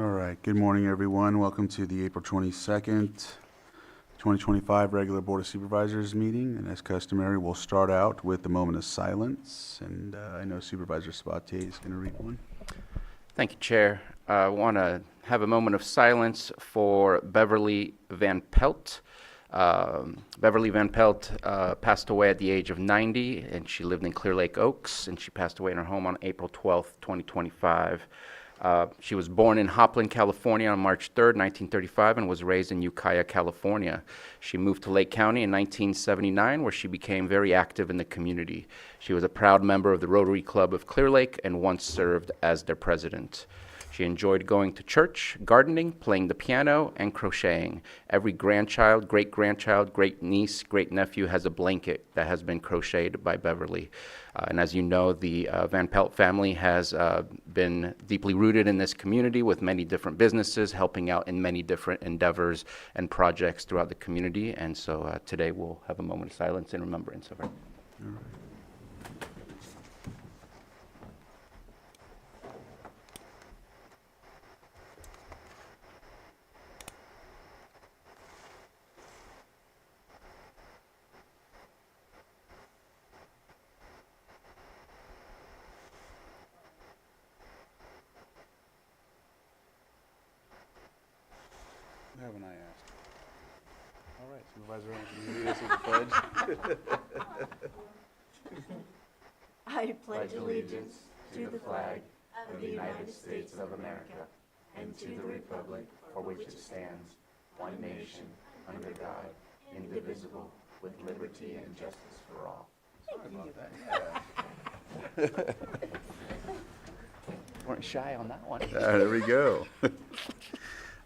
All right, good morning, everyone. Welcome to the April 22nd, 2025 regular Board of Supervisors meeting. And as customary, we'll start out with a moment of silence. And I know Supervisor Sabatier is going to read one. Thank you, Chair. I want to have a moment of silence for Beverly Van Pelt. Beverly Van Pelt passed away at the age of 90, and she lived in Clear Lake Oaks, and she passed away in her home on April 12th, 2025. She was born in Hopland, California on March 3rd, 1935, and was raised in Ukiah, California. She moved to Lake County in 1979, where she became very active in the community. She was a proud member of the Rotary Club of Clear Lake and once served as their president. She enjoyed going to church, gardening, playing the piano, and crocheting. Every grandchild, great-grandchild, great-niece, great-nephew has a blanket that has been crocheted by Beverly. And as you know, the Van Pelt family has been deeply rooted in this community with many different businesses, helping out in many different endeavors and projects throughout the community. And so today we'll have a moment of silence in remembrance of her. All right. Haven't I asked? All right, Supervisor, can you lead us with the pledge? I pledge allegiance to the flag of the United States of America and to the republic for which it stands, one nation, under God, indivisible, with liberty and justice for all. Sorry about that. Weren't shy on that one. There we go.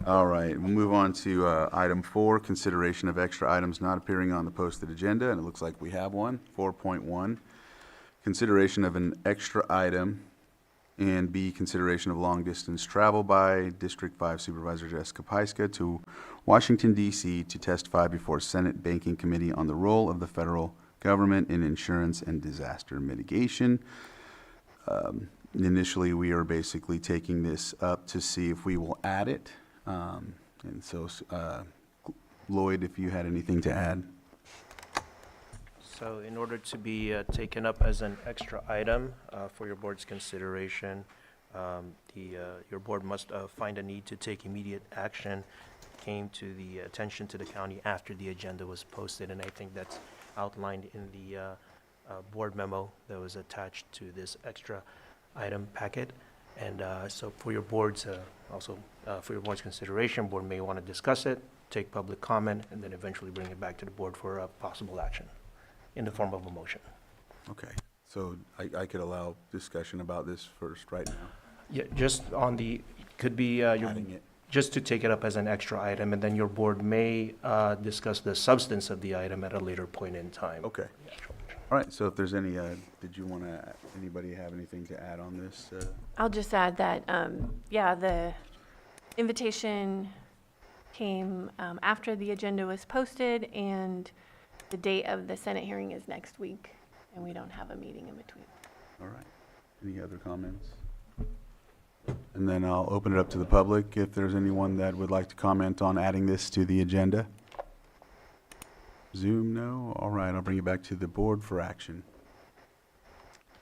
All right, we'll move on to item 4, consideration of extra items not appearing on the posted agenda, and it looks like we have one. 4.1, consideration of an extra item, and B, consideration of long-distance travel by District 5 Supervisor Jessica Pyska to Washington, D.C. to testify before Senate Banking Committee on the role of the federal government in insurance and disaster mitigation. Initially, we are basically taking this up to see if we will add it. And so, Lloyd, if you had anything to add. So in order to be taken up as an extra item for your board's consideration, your board must find a need to take immediate action. Came to the attention to the county after the agenda was posted, and I think that's outlined in the board memo that was attached to this extra item packet. And so for your board's for your board's consideration, board may want to discuss it, take public comment, and then eventually bring it back to the board for a possible action in the form of a motion. Okay, so I could allow discussion about this first right now. Yeah, just on the, could be, Adding it. just to take it up as an extra item, and then your board may discuss the substance of the item at a later point in time. Okay. All right, so if there's any, did you want to, anybody have anything to add on this? I'll just add that, the invitation came after the agenda was posted, and the date of the Senate hearing is next week, and we don't have a meeting in between. All right. Any other comments? And then I'll open it up to the public if there's anyone that would like to comment on adding this to the agenda. Zoom, no? All right, I'll bring it back to the board for action.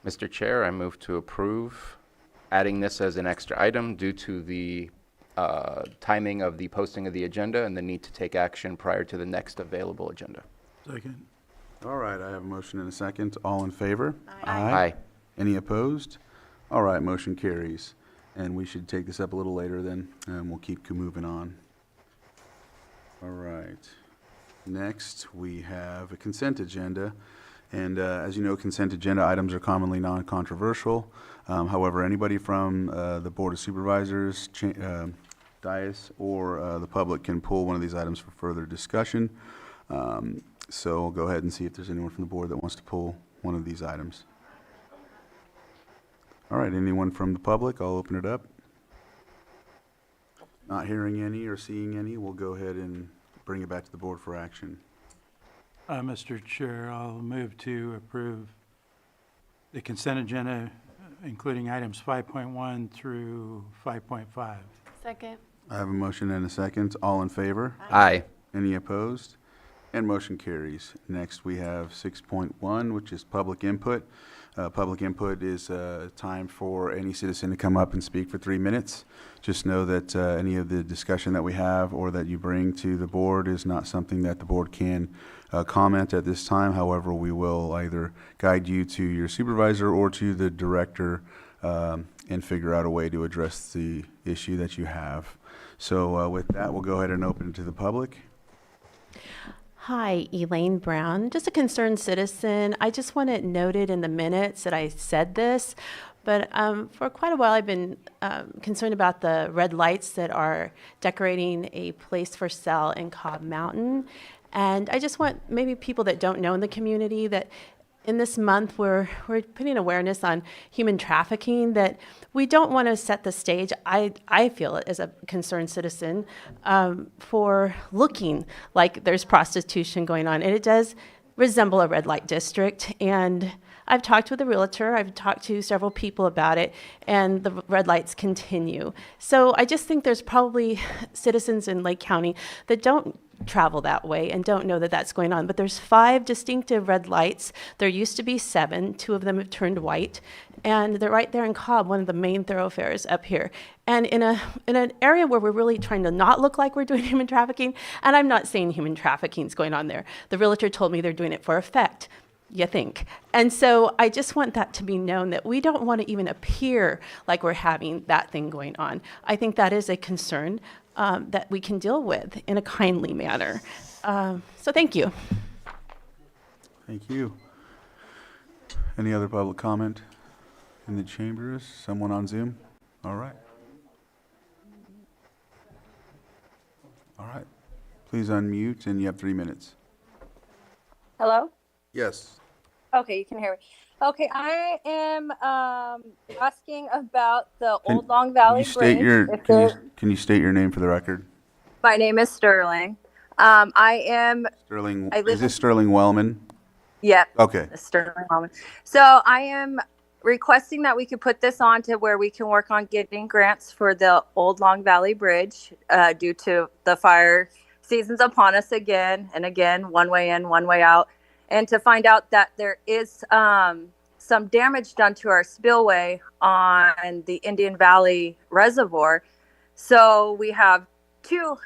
Mr. Chair, I move to approve adding this as an extra item due to the timing of the posting of the agenda and the need to take action prior to the next available agenda. Second. All right, I have a motion and a second. All in favor? Aye. Any opposed? All right, motion carries. And we should take this up a little later then, and we'll keep moving on. All right. Next, we have a consent agenda. And as you know, consent agenda items are commonly non-controversial. However, anybody from the Board of Supervisors, dais, or the public can pull one of these items for further discussion. So I'll go ahead and see if there's anyone from the board that wants to pull one of these items. All right, anyone from the public? I'll open it up. Not hearing any or seeing any, we'll go ahead and bring it back to the board for action. Mr. Chair, I'll move to approve the consent agenda, including items 5.1 through 5.5. Second. I have a motion and a second. All in favor? Aye. Any opposed? And motion carries. Next, we have 6.1, which is public input. Public input is time for any citizen to come up and speak for 3 minutes. Just know that any of the discussion that we have or that you bring to the board is not something that the board can comment at this time. However, we will either guide you to your supervisor or to the director and figure out a way to address the issue that you have. So with that, we'll go ahead and open it to the public. Hi, Elaine Brown, just a concerned citizen. I just want it noted in the minutes that I said this, but for quite a while I've been concerned about the red lights that are decorating a place for sale in Cobb Mountain. And I just want maybe people that don't know in the community that in this month, we're putting awareness on human trafficking, that we don't want to set the stage, I feel it as a concerned citizen, for looking like there's prostitution going on. And it does resemble a red light district. And I've talked with a realtor, I've talked to several people about it, and the red lights continue. So I just think there's probably citizens in Lake County that don't travel that way and don't know that that's going on. But there's 5 distinctive red lights. There used to be 7. 2 of them have turned white. And they're right there in Cobb, one of the main thoroughfares up here. And in an area where we're really trying to not look like we're doing human trafficking, and I'm not saying human trafficking is going on there. The realtor told me they're doing it for effect. You think. And so I just want that to be known that we don't want to even appear like we're having that thing going on. I think that is a concern that we can deal with in a kindly manner. So thank you. Thank you. Any other public comment in the chambers? Someone on Zoom? All right. All right. Please unmute, and you have 3 minutes. Hello? Yes. Okay, you can hear me. Okay, I am asking about the Old Long Valley Bridge. Can you state your name for the record? My name is Sterling. Sterling, I live is this Sterling Wellman? Yep, Okay. Sterling Moment. So I am requesting that we could put this on to where we can work on getting grants for the Old Long Valley Bridge due to the fire seasons upon us again and again, one way in, one way out. And to find out that there is some damage done to our spillway on the Indian Valley Reservoir. So we have two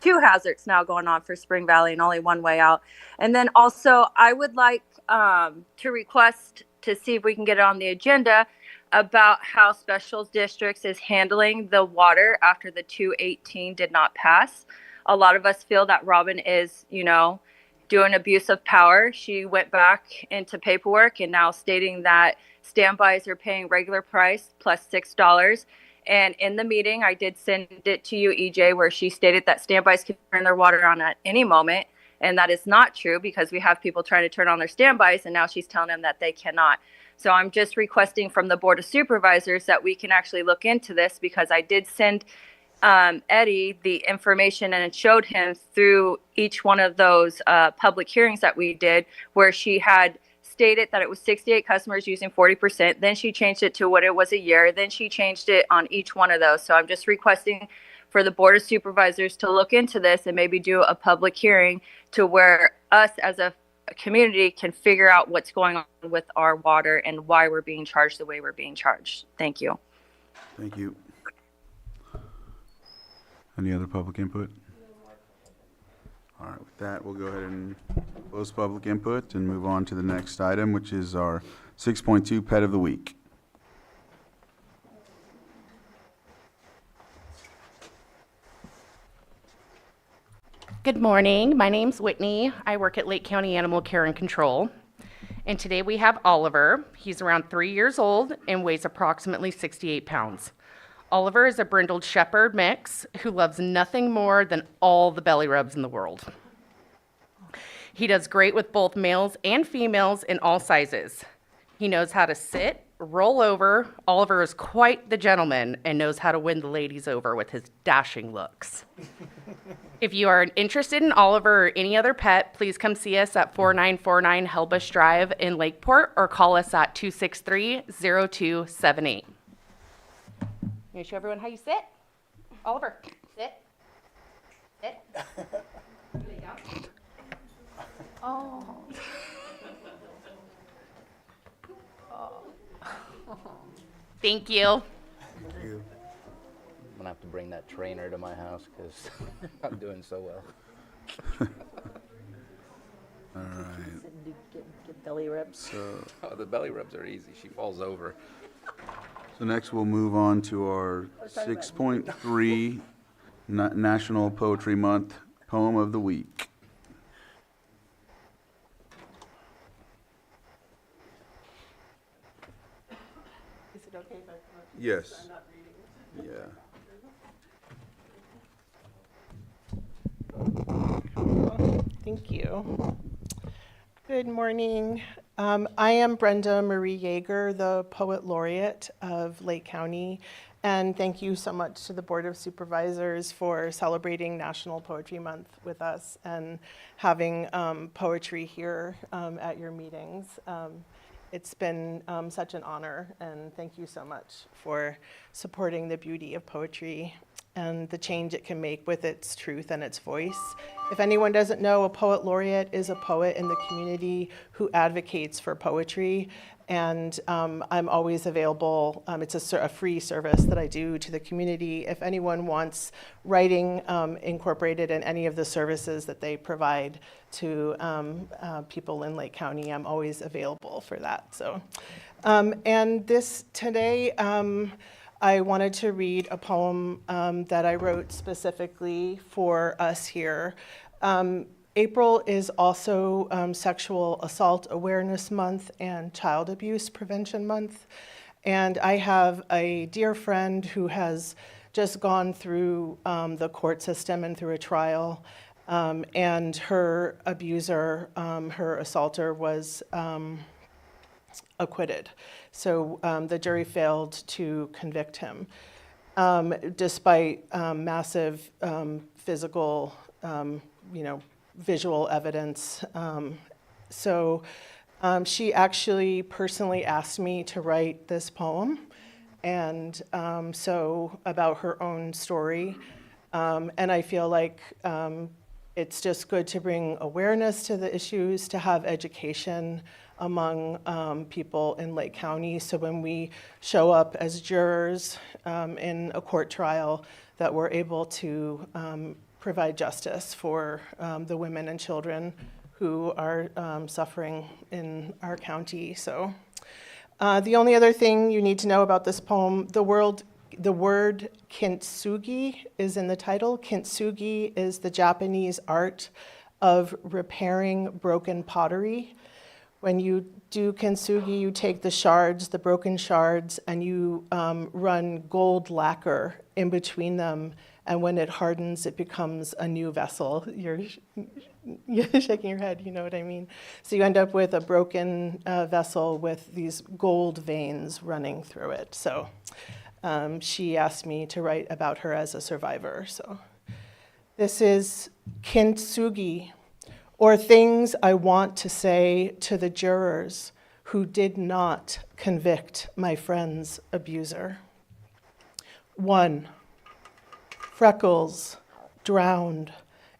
hazards now going on for Spring Valley and only one way out. And then also I would like to request to see if we can get it on the agenda about how special districts is handling the water after the 218 did not pass. A lot of us feel that Robin is, doing abuse of power. She went back into paperwork and now stating that standbys are paying regular price plus $6. And in the meeting, I did send it to you, EJ, where she stated that standbys can turn their water on at any moment. And that is not true because we have people trying to turn on their standbys and now she's telling them that they cannot. So I'm just requesting from the Board of Supervisors that we can actually look into this because I did send Eddie the information and it showed him through each one of those public hearings that we did where she had stated that it was 68 customers using 40%. Then she changed it to what it was a year. Then she changed it on each one of those. So I'm just requesting for the Board of Supervisors to look into this and maybe do a public hearing to where us as a community can figure out what's going on with our water and why we're being charged the way we're being charged. Thank you. Thank you. Any other public input? All right, with that, we'll go ahead and close public input and move on to the next item, which is our 6.2 Pet of the Week. Good morning. My name's Whitney. I work at Lake County Animal Care and Control. And today we have Oliver. He's around 3 years old and weighs approximately 68 pounds. Oliver is a brindled shepherd mix who loves nothing more than all the belly rubs in the world. He does great with both males and females in all sizes. He knows how to sit, roll over. Oliver is quite the gentleman and knows how to win the ladies over with his dashing looks. If you are interested in Oliver or any other pet, please come see us at 4949 Helbush Drive in Lakeport or call us at 263-0278. Can you show everyone how you sit? Oliver, sit. Sit. There you go. Oh. Thank you. I'm gonna have to bring that trainer to my house because I'm doing so well. All right, Get belly rubs. so, Oh, the belly rubs are easy. She falls over. so next we'll move on to our 6.3 National Poetry Month Poem of the Week. Is it okay if I come up? Yes. I'm not reading it. Yeah. Thank you. Good morning. I am Brenda Marie Yeager, the Poet Laureate of Lake County, and thank you so much to the Board of Supervisors for celebrating National Poetry Month with us and having poetry here at your meetings. It's been such an honor, and thank you so much for supporting the beauty of poetry and the change it can make with its truth and its voice. If anyone doesn't know, a poet laureate is a poet in the community who advocates for poetry, and I'm always available. It's a free service that I do to the community. If anyone wants writing incorporated in any of the services that they provide to people in Lake County, I'm always available for that. So, and this today, I wanted to read a poem that I wrote specifically for us here. April is also Sexual Assault Awareness Month and Child Abuse Prevention Month. And I have a dear friend who has just gone through the court system and through a trial. And her abuser, her assaulter, was acquitted. So the jury failed to convict him, despite massive physical, visual evidence. So she actually personally asked me to write this poem, and so about her own story. And I feel like it's just good to bring awareness to the issues, to have education among people in Lake County. So when we show up as jurors in a court trial, that we're able to provide justice for the women and children who are suffering in our county. So the only other thing you need to know about this poem, the word kintsugi is in the title. Kintsugi is the Japanese art of repairing broken pottery. When you do kintsugi, you take the shards, the broken shards, and you run gold lacquer in between them. And when it hardens, it becomes a new vessel. You're shaking your head, you know what I mean? So you end up with a broken vessel with these gold veins running through it. So she asked me to write about her as a survivor. So this is kintsugi, or things I want to say to the jurors who did not convict my friend's abuser. 1, freckles drowned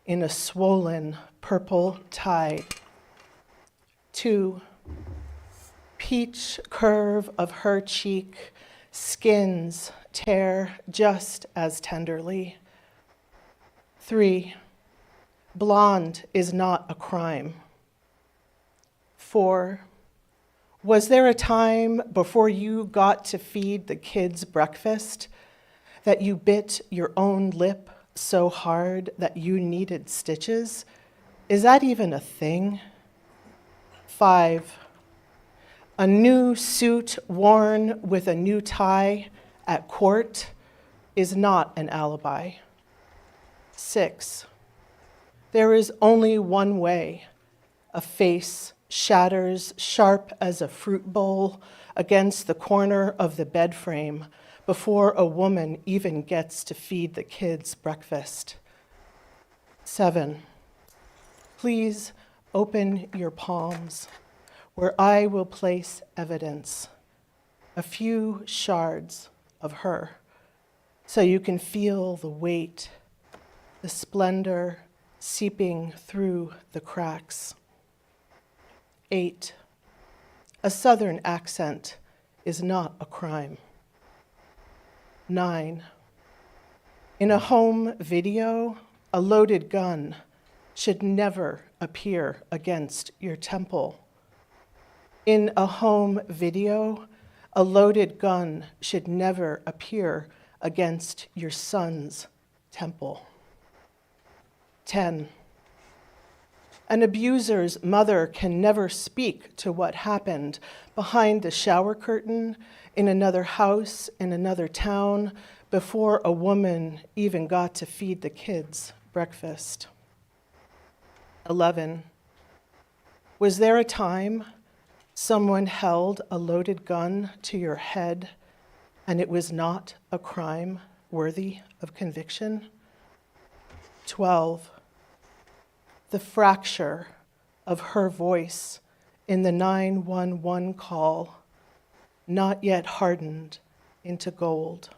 in a swollen purple tide. 2, peach curve of her cheek, skins tear just as tenderly. 3, blonde is not a crime. 4, was there a time before you got to feed the kids breakfast that you bit your own lip so hard that you needed stitches? Is that even a thing? 5, a new suit worn with a new tie at court is not an alibi. 6, there is only one way. A face shatters sharp as a fruit bowl against the corner of the bed frame before a woman even gets to feed the kids breakfast. 7, please open your palms where I will place evidence, a few shards of her. so you can feel the weight, the splendor seeping through the cracks. 8. A Southern accent is not a crime. 9. In a home video, a loaded gun should never appear against your temple. In a home video, a loaded gun should never appear against your son's temple. 10. An abuser's mother can never speak to what happened behind the shower curtain in another house in another town before a woman even got to feed the kids breakfast. 11. Was there a time someone held a loaded gun to your head and it was not a crime worthy of conviction? 12. The fracture of her voice in the 911 call, not yet hardened into gold.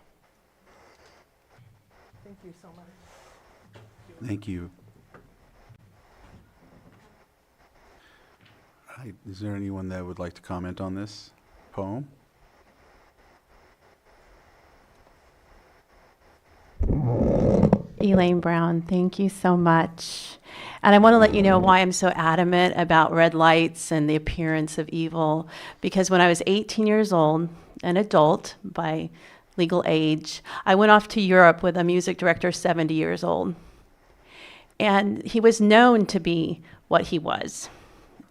Thank you so much. Thank you. All right, is there anyone that would like to comment on this poem? Elaine Brown, thank you so much. And I want to let you know why I'm so adamant about red lights and the appearance of evil. Because when I was 18 years old, an adult by legal age, I went off to Europe with a music director 70 years old. And he was known to be what he was.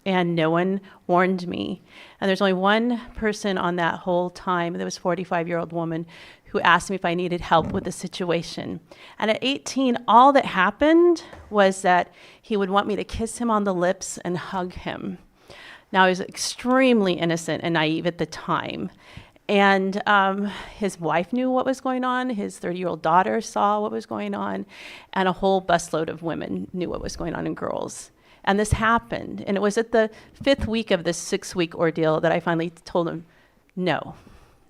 And no one warned me. And there's only one person on that whole time, there was a 45-year-old woman, who asked me if I needed help with the situation. And at 18, all that happened was that he would want me to kiss him on the lips and hug him. Now, I was extremely innocent and naive at the time. And his wife knew what was going on. His 30-year-old daughter saw what was going on. And a whole busload of women knew what was going on, and girls. And this happened. And it was at the 5th week of this 6-week ordeal that I finally told him no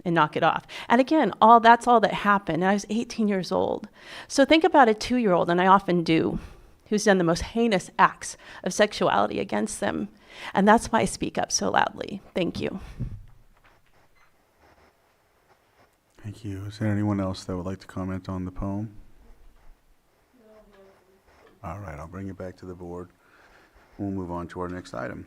and knock it off. And again, that's all that happened. And I was 18 years old. So think about a 2-year-old, and I often do, who's done the most heinous acts of sexuality against them. And that's why I speak up so loudly. Thank you. Thank you. Is there anyone else that would like to comment on the poem? All right, I'll bring it back to the board. We'll move on to our next item.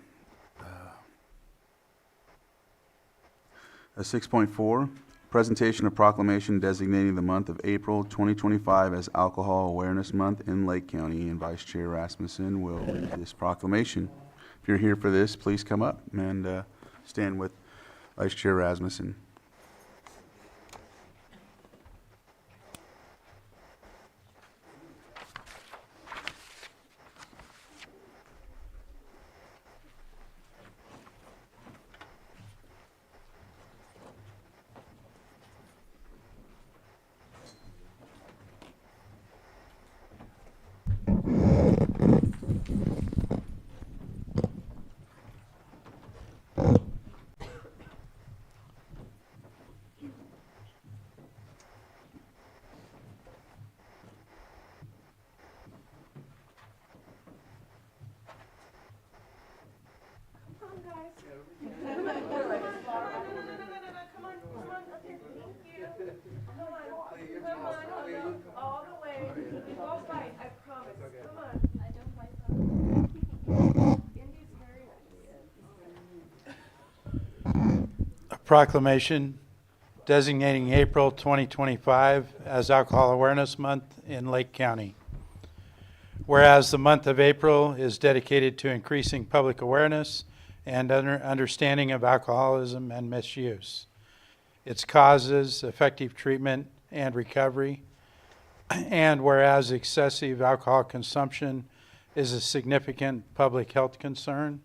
6.4, presentation of proclamation designating the month of April 2025 as Alcohol Awareness Month in Lake County, and Vice Chair Rasmussen will read this proclamation. If you're here for this, please come up and stand with Vice Chair Rasmussen. Proclamation designating April 2025 as Alcohol Awareness Month in Lake County. Whereas the month of April is dedicated to increasing public awareness and understanding of alcoholism and misuse, its causes, effective treatment, and recovery. And whereas excessive alcohol consumption is a significant public health concern,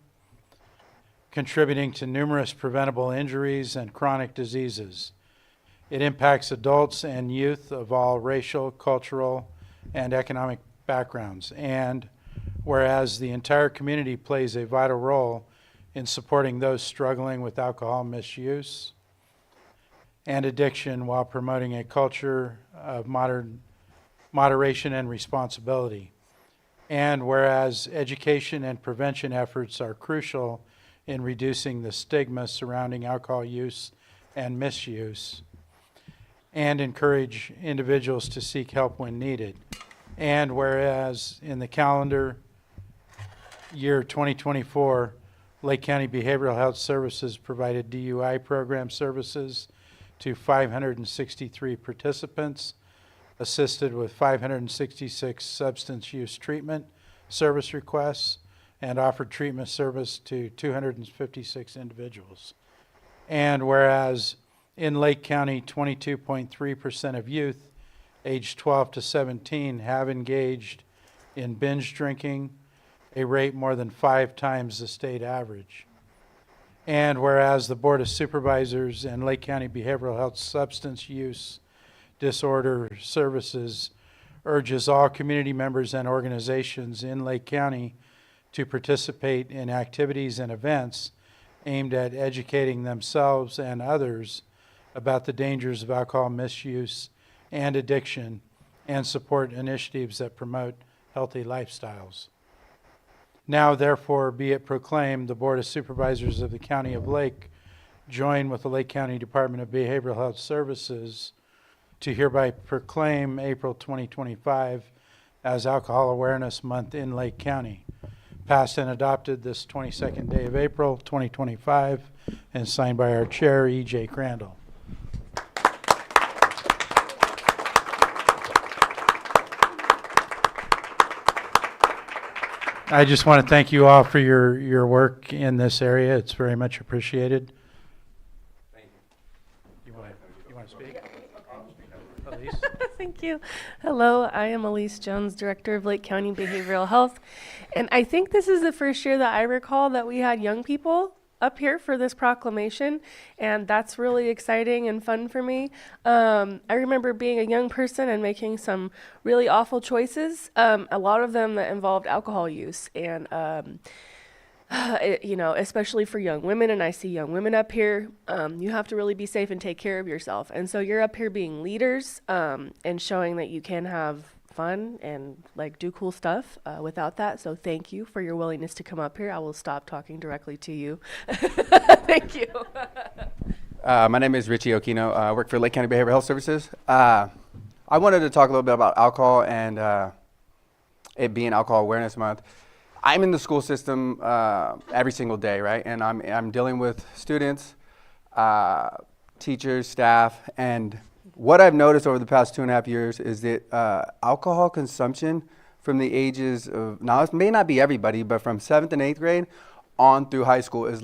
contributing to numerous preventable injuries and chronic diseases. It impacts adults and youth of all racial, cultural, and economic backgrounds. And whereas the entire community plays a vital role in supporting those struggling with alcohol misuse. and addiction while promoting a culture of moderation and responsibility. And whereas education and prevention efforts are crucial in reducing the stigma surrounding alcohol use and misuse, and encourage individuals to seek help when needed. And whereas in the calendar year 2024, Lake County Behavioral Health Services provided DUI program services to 563 participants, assisted with 566 substance use treatment service requests, and offered treatment service to 256 individuals. And whereas in Lake County, 22.3% of youth aged 12 to 17 have engaged in binge drinking, a rate more than 5 times the state average. And whereas the Board of Supervisors and Lake County Behavioral Health Substance Use Disorder Services urges all community members and organizations in Lake County to participate in activities and events aimed at educating themselves and others about the dangers of alcohol misuse and addiction, and support initiatives that promote healthy lifestyles. Now, therefore, be it proclaimed, the Board of Supervisors of the County of Lake join with the Lake County Department of Behavioral Health Services to hereby proclaim April 2025 as Alcohol Awareness Month in Lake County. Passed and adopted this 22nd day of April 2025 and signed by our chair, E.J. Crandall. I just want to thank you all for your work in this area. It's very much appreciated. Thank you. You want to speak? Elise? Thank you. Hello, I am Elise Jones, Director of Lake County Behavioral Health. And I think this is the first year that I recall that we had young people up here for this proclamation, and that's really exciting and fun for me. I remember being a young person and making some really awful choices, a lot of them that involved alcohol use, and especially for young women, and I see young women up here, you have to really be safe and take care of yourself. And so you're up here being leaders and showing that you can have fun and do cool stuff without that. So thank you for your willingness to come up here. I will stop talking directly to you. Thank you. My name is Richie Okino. I work for Lake County Behavioral Health Services. I wanted to talk a little bit about alcohol and it being Alcohol Awareness Month. I'm in the school system every single day, right? And I'm dealing with students, teachers, staff, and what I've noticed over the past 2.5 years is that alcohol consumption from the ages of, now it may not be everybody, but from 7th and 8th grade on through high school is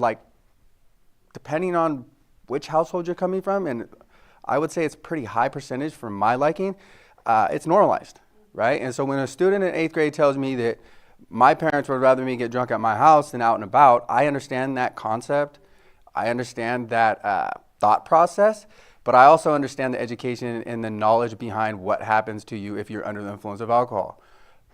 depending on which household you're coming from, and I would say it's pretty high percentage for my liking, it's normalized, right? And so when a student in 8th grade tells me that my parents would rather me get drunk at my house than out and about, I understand that concept. I understand that thought process. But I also understand the education and the knowledge behind what happens to you if you're under the influence of alcohol.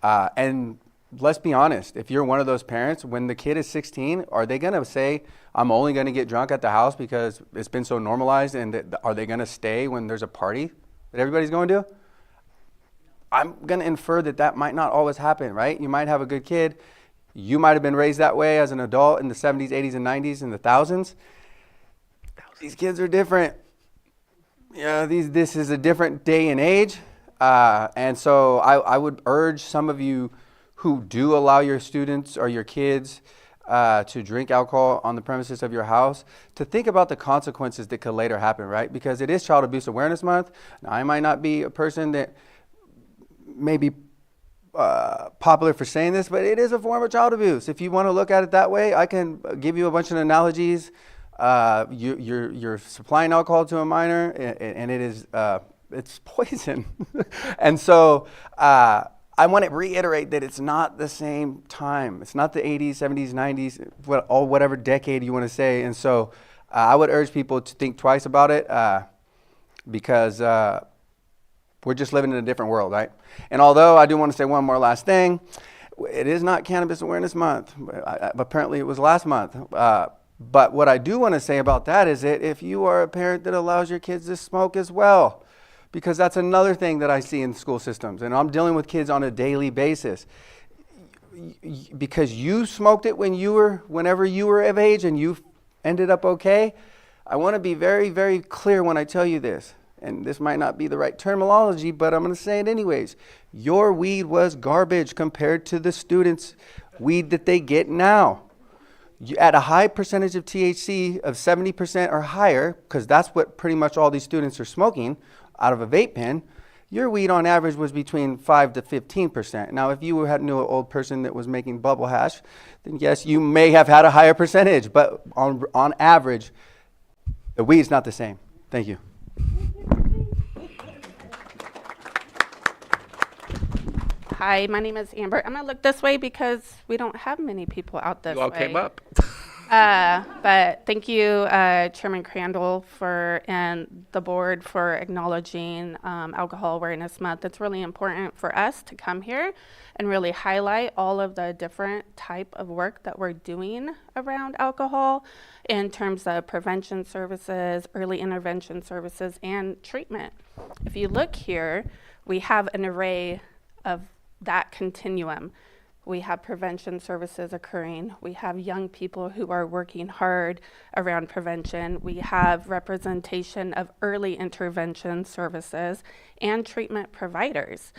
And let's be honest, if you're one of those parents, when the kid is 16, are they going to say, I'm only going to get drunk at the house because it's been so normalized, and are they going to stay when there's a party that everybody's going to? I'm going to infer that that might not always happen, right? You might have a good kid. You might have been raised that way as an adult in the 70s, 80s, and 90s, and the thousands. These kids are different. Yeah, this is a different day and age, and so I would urge some of you who do allow your students or your kids to drink alcohol on the premises of your house to think about the consequences that could later happen, right? Because it is Child Abuse Awareness Month. Now, I might not be a person that may be popular for saying this, but it is a form of child abuse. If you want to look at it that way, I can give you a bunch of analogies. You're supplying alcohol to a minor, and it is it's poison. And so I want to reiterate that it's not the same time. It's not the 80s, 70s, 90s, whatever decade you want to say. And so I would urge people to think twice about it because we're just living in a different world, right? And although I do want to say one more last thing, it is not Cannabis Awareness Month. Apparently it was last month. But what I do want to say about that is that if you are a parent that allows your kids to smoke as well, because that's another thing that I see in school systems, and I'm dealing with kids on a daily basis. Because you smoked it whenever you were of age and you ended up okay, I want to be very, very clear when I tell you this. And this might not be the right terminology, but I'm going to say it anyways. Your weed was garbage compared to the students' weed that they get now. At a high percentage of THC of 70% or higher, because that's what pretty much all these students are smoking out of a vape pen, your weed on average was between 5 to 15%. Now, if you knew an old person that was making bubble hash, then yes, you may have had a higher percentage, but on average, the weed's not the same. Thank you. Hi, my name is Amber. I'm going to look this way because we don't have many people out this way. You all came up. But thank you, Chairman Crandall, and the board for acknowledging Alcohol Awareness Month. It's really important for us to come here and really highlight all of the different type of work that we're doing around alcohol in terms of prevention services, early intervention services, and treatment. If you look here, we have an array of that continuum. We have prevention services occurring. We have young people who are working hard around prevention. We have representation of early intervention services and treatment providers.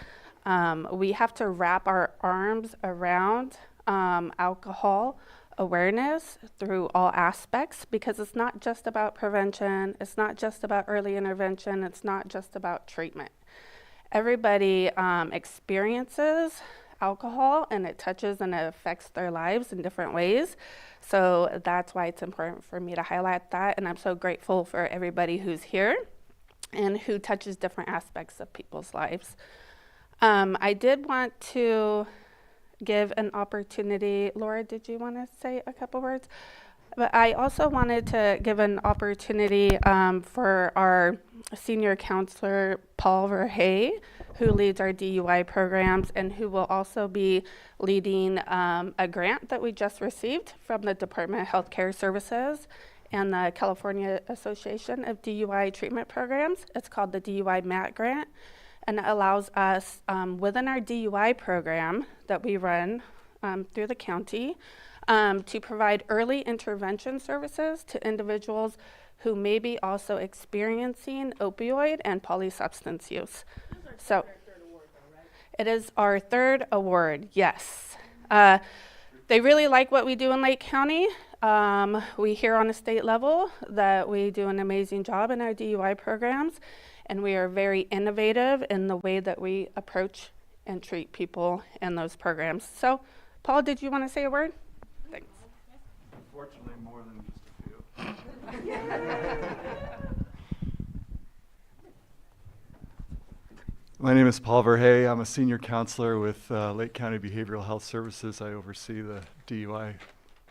We have to wrap our arms around alcohol awareness through all aspects, because it's not just about prevention, it's not just about early intervention, it's not just about treatment. Everybody experiences alcohol, and it touches and it affects their lives in different ways. So that's why it's important for me to highlight that, and I'm so grateful for everybody who's here and who touches different aspects of people's lives. I did want to give an opportunity. Laura, did you want to say a couple words? But I also wanted to give an opportunity for our senior counselor, Paul Verhey, who leads our DUI programs and who will also be leading a grant that we just received from the Department of Healthcare Services and the California Association of DUI Treatment Programs. It's called the DUI MAT grant, and it allows us within our DUI program that we run through the county to provide early intervention services to individuals who may be also experiencing opioid and polysubstance use. So it is our third award, yes. They really like what we do in Lake County. We hear on a state level that we do an amazing job in our DUI programs, and we are very innovative in the way that we approach and treat people in those programs. So, Paul, did you want to say a word? Thanks. Unfortunately, more than just a few. My name is Paul Verhey. I'm a senior counselor with Lake County Behavioral Health Services. I oversee the DUI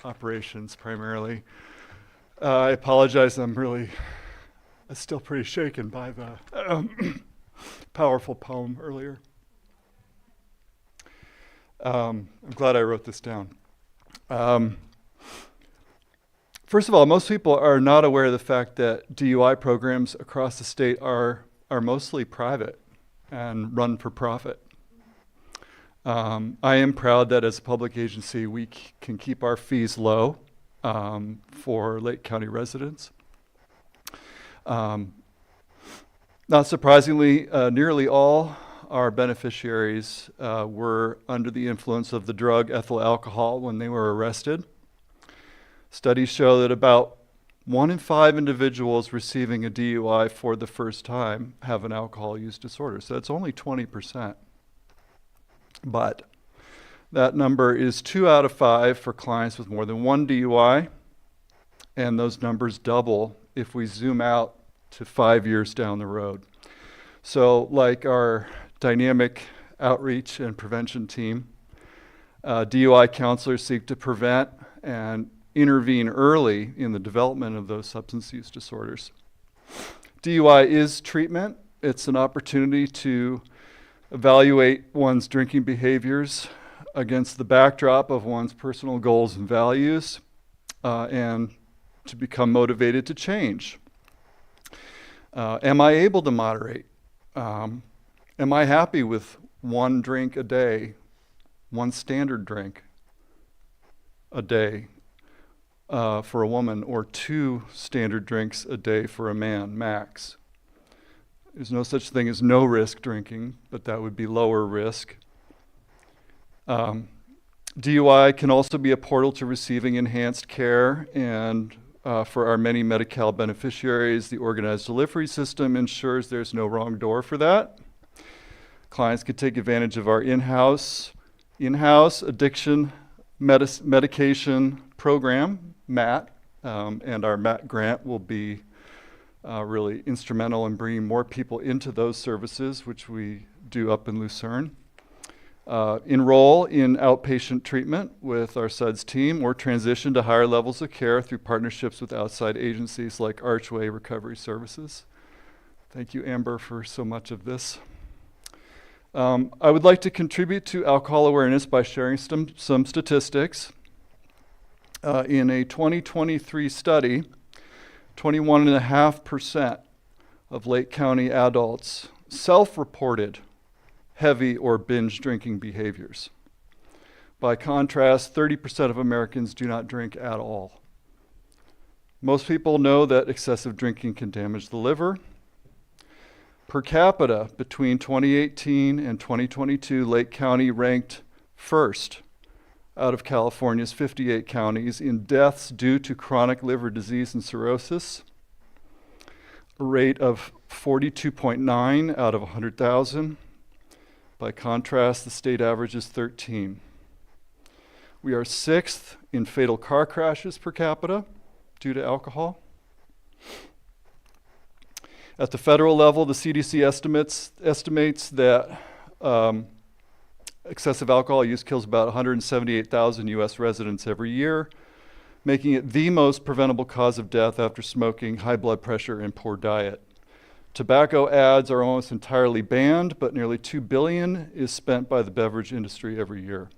operations primarily. I apologize, I'm still pretty shaken by the powerful poem earlier. I'm glad I wrote this down. First of all, most people are not aware of the fact that DUI programs across the state are mostly private and run for profit. I am proud that as a public agency, we can keep our fees low for Lake County residents. Not surprisingly, nearly all our beneficiaries were under the influence of the drug ethyl alcohol when they were arrested. Studies show that about 1 in 5 individuals receiving a DUI for the first time have an alcohol use disorder. So that's only 20%. But that number is 2 out of 5 for clients with more than 1 DUI, and those numbers double if we zoom out to 5 years down the road. So like our dynamic outreach and prevention team, DUI counselors seek to prevent and intervene early in the development of those substance use disorders. DUI is treatment. It's an opportunity to evaluate one's drinking behaviors against the backdrop of one's personal goals and values, and to become motivated to change? Am I able to moderate? Am I happy with one drink a day, one standard drink a day for a woman, or 2 standard drinks a day for a man, max? There's no such thing as no risk drinking, but that would be lower risk. DUI can also be a portal to receiving enhanced care, and for our many Medi-Cal beneficiaries, the organized delivery system ensures there's no wrong door for that. Clients can take advantage of our in-house addiction medication program, MAT, and our MAT grant will be really instrumental in bringing more people into those services, which we do up in Lucerne. Enroll in outpatient treatment with our SUDS team, or transition to higher levels of care through partnerships with outside agencies like Archway Recovery Services. Thank you, Amber, for so much of this. I would like to contribute to alcohol awareness by sharing some statistics. In a 2023 study, 21.5% of Lake County adults self-reported heavy or binge drinking behaviors. By contrast, 30% of Americans do not drink at all. Most people know that excessive drinking can damage the liver. Per capita, between 2018 and 2022, Lake County ranked first out of California's 58 counties in deaths due to chronic liver disease and cirrhosis, a rate of 42.9 out of 100,000. By contrast, the state average is 13. We are 6th in fatal car crashes per capita due to alcohol. At the federal level, the CDC estimates that excessive alcohol use kills about 178,000 U.S. residents every year, making it the most preventable cause of death after smoking, high blood pressure, and poor diet. Tobacco ads are almost entirely banned, but nearly $2 billion is spent by the beverage industry every year.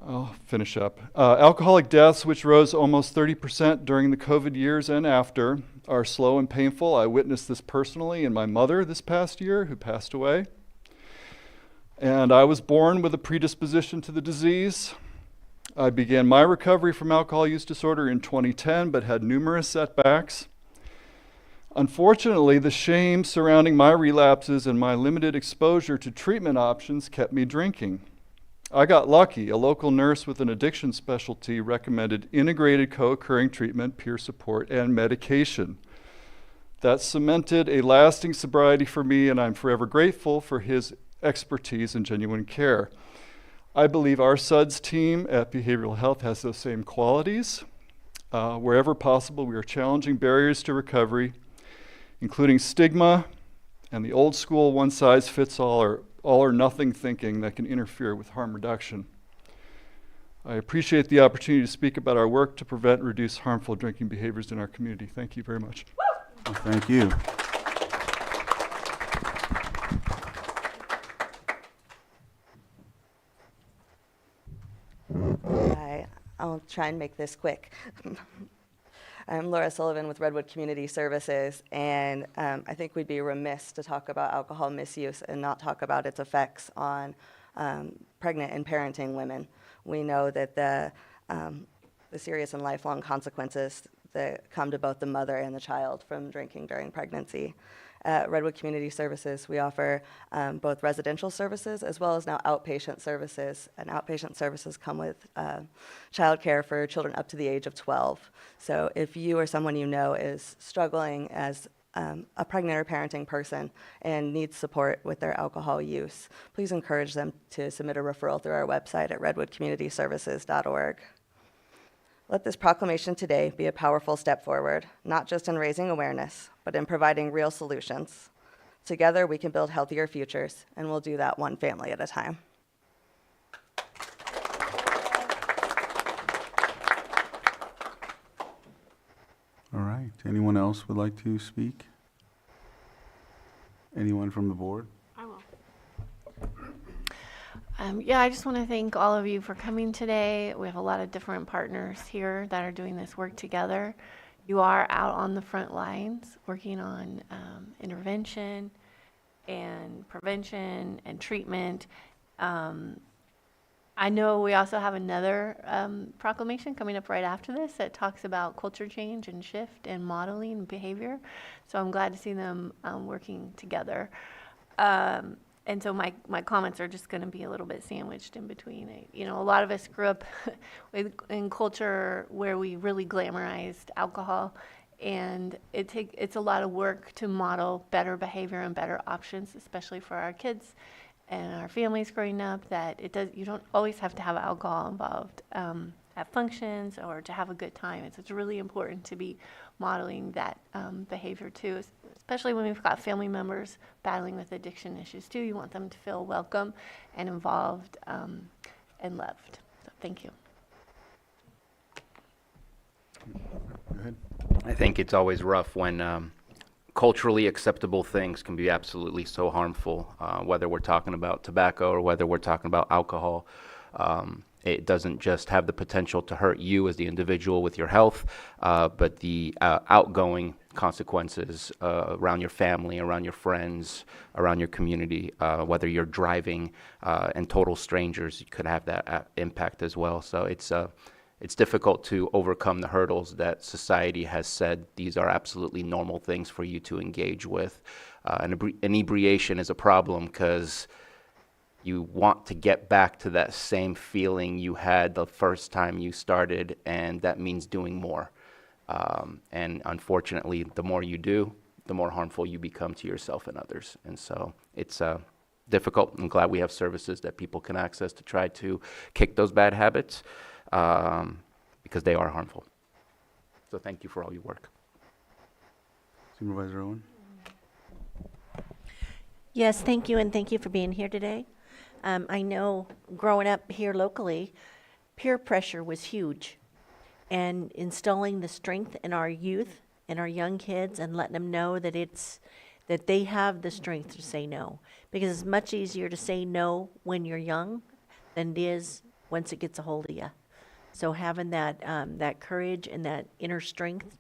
I'll finish up. Alcoholic deaths, which rose almost 30% during the COVID years and after, are slow and painful. I witnessed this personally in my mother this past year, who passed away. And I was born with a predisposition to the disease. I began my recovery from alcohol use disorder in 2010, but had numerous setbacks. Unfortunately, the shame surrounding my relapses and my limited exposure to treatment options kept me drinking. I got lucky. A local nurse with an addiction specialty recommended integrated co-occurring treatment, peer support, and medication. That cemented a lasting sobriety for me, and I'm forever grateful for his expertise and genuine care. I believe our SUDS team at Behavioral Health has those same qualities. Wherever possible, we are challenging barriers to recovery, including stigma and the old school one-size-fits-all or all-or-nothing thinking that can interfere with harm reduction. I appreciate the opportunity to speak about our work to prevent and reduce harmful drinking behaviors in our community. Thank you very much. Well, thank you. Hi, I'll try and make this quick. I'm Laura Sullivan with Redwood Community Services, and I think we'd be remiss to talk about alcohol misuse and not talk about its effects on pregnant and parenting women. We know that the serious and lifelong consequences that come to both the mother and the child from drinking during pregnancy. At Redwood Community Services, we offer both residential services as well as now outpatient services. And outpatient services come with child care for children up to the age of 12. So if you or someone you know is struggling as a pregnant or parenting person and needs support with their alcohol use, please encourage them to submit a referral through our website at redwoodcommunityservices.org. Let this proclamation today be a powerful step forward, not just in raising awareness, but in providing real solutions. Together, we can build healthier futures, and we'll do that one family at a time. All right. Anyone else would like to speak? Anyone from the board? I will. Yeah, I just want to thank all of you for coming today. We have a lot of different partners here that are doing this work together. You are out on the front lines working on intervention and prevention and treatment. I know we also have another proclamation coming up right after this that talks about culture change and shift and modeling and behavior. So I'm glad to see them working together. And so my comments are just going to be a little bit sandwiched in between. You know, a lot of us grew up in culture where we really glamorized alcohol, and it's a lot of work to model better behavior and better options, especially for our kids and our families growing up. That you don't always have to have alcohol involved at functions or to have a good time. It's really important to be modeling that behavior too, especially when we've got family members battling with addiction issues too. You want them to feel welcome and involved and loved. So thank you. Go ahead. I think it's always rough when culturally acceptable things can be absolutely so harmful, whether we're talking about tobacco or whether we're talking about alcohol. It doesn't just have the potential to hurt you as the individual with your health, but the outgoing consequences around your family, around your friends, around your community, whether you're driving and total strangers, you could have that impact as well. So it's difficult to overcome the hurdles that society has said these are absolutely normal things for you to engage with. Inebriation is a problem because you want to get back to that same feeling you had the first time you started, and that means doing more. And unfortunately, the more you do, the more harmful you become to yourself and others. And so it's difficult. I'm glad we have services that people can access to try to kick those bad habits. Because they are harmful. So thank you for all your work. Supervisor Owen? Yes, thank you, and thank you for being here today. I know growing up here locally, peer pressure was huge, and instilling the strength in our youth and our young kids and letting them know that they have the strength to say no. Because it's much easier to say no when you're young than it is once it gets a hold of you. So having that courage and that inner strength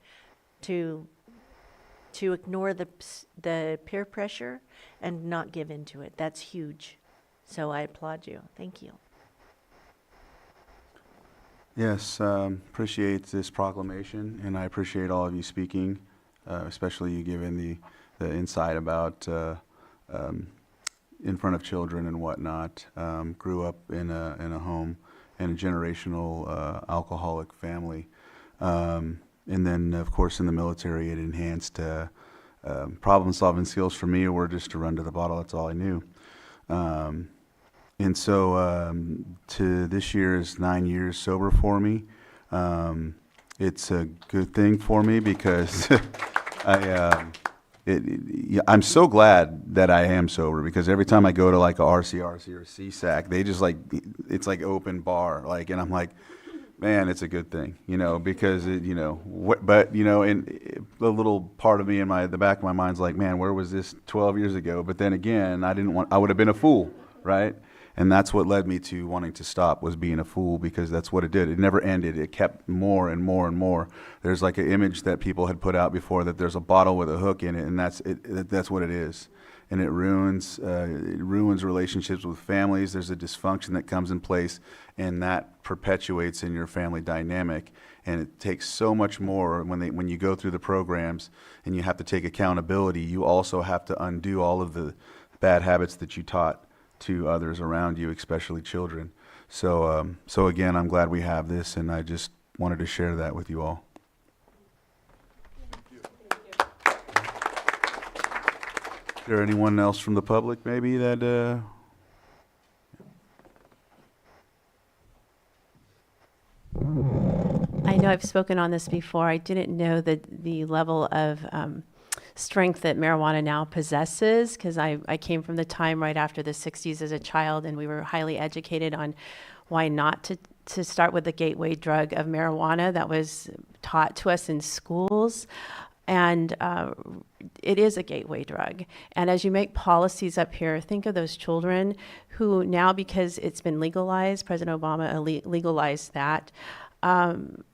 to ignore the peer pressure and not give into it, that's huge. So I applaud you. Thank you. Yes, appreciate this proclamation, and I appreciate all of you speaking, especially you giving the insight about in front of children and whatnot. Grew up in a home and a generational alcoholic family. And then, of course, in the military, it enhanced problem-solving skills for me were just to run to the bottle. That's all I knew. And so to this year is 9 years sober for me. It's a good thing for me because I'm so glad that I am sober, because every time I go to like a RCRC or CSAC, they just like, it's like open bar, like, and I'm like, man, it's a good thing, you know, because it, you know, but you know, and the little part of me in the back of my mind's like, man, where was this 12 years ago? But then again, I would have been a fool, right? And that's what led me to wanting to stop, was being a fool, because that's what it did. It never ended. It kept more and more and more. There's like an image that people had put out before that there's a bottle with a hook in it, and that's what it is. And it ruins relationships with families. There's a dysfunction that comes in place, and that perpetuates in your family dynamic. And it takes so much more when you go through the programs and you have to take accountability. You also have to undo all of the bad habits that you taught to others around you, especially children. So again, I'm glad we have this, and I just wanted to share that with you all. Is there anyone else from the public maybe that I know I've spoken on this before. I didn't know the level of strength that marijuana now possesses, because I came from the time right after the 60s as a child, and we were highly educated on why not to start with the gateway drug of marijuana that was taught to us in schools. And it is a gateway drug. And as you make policies up here, think of those children who now, because it's been legalized, President Obama legalized that,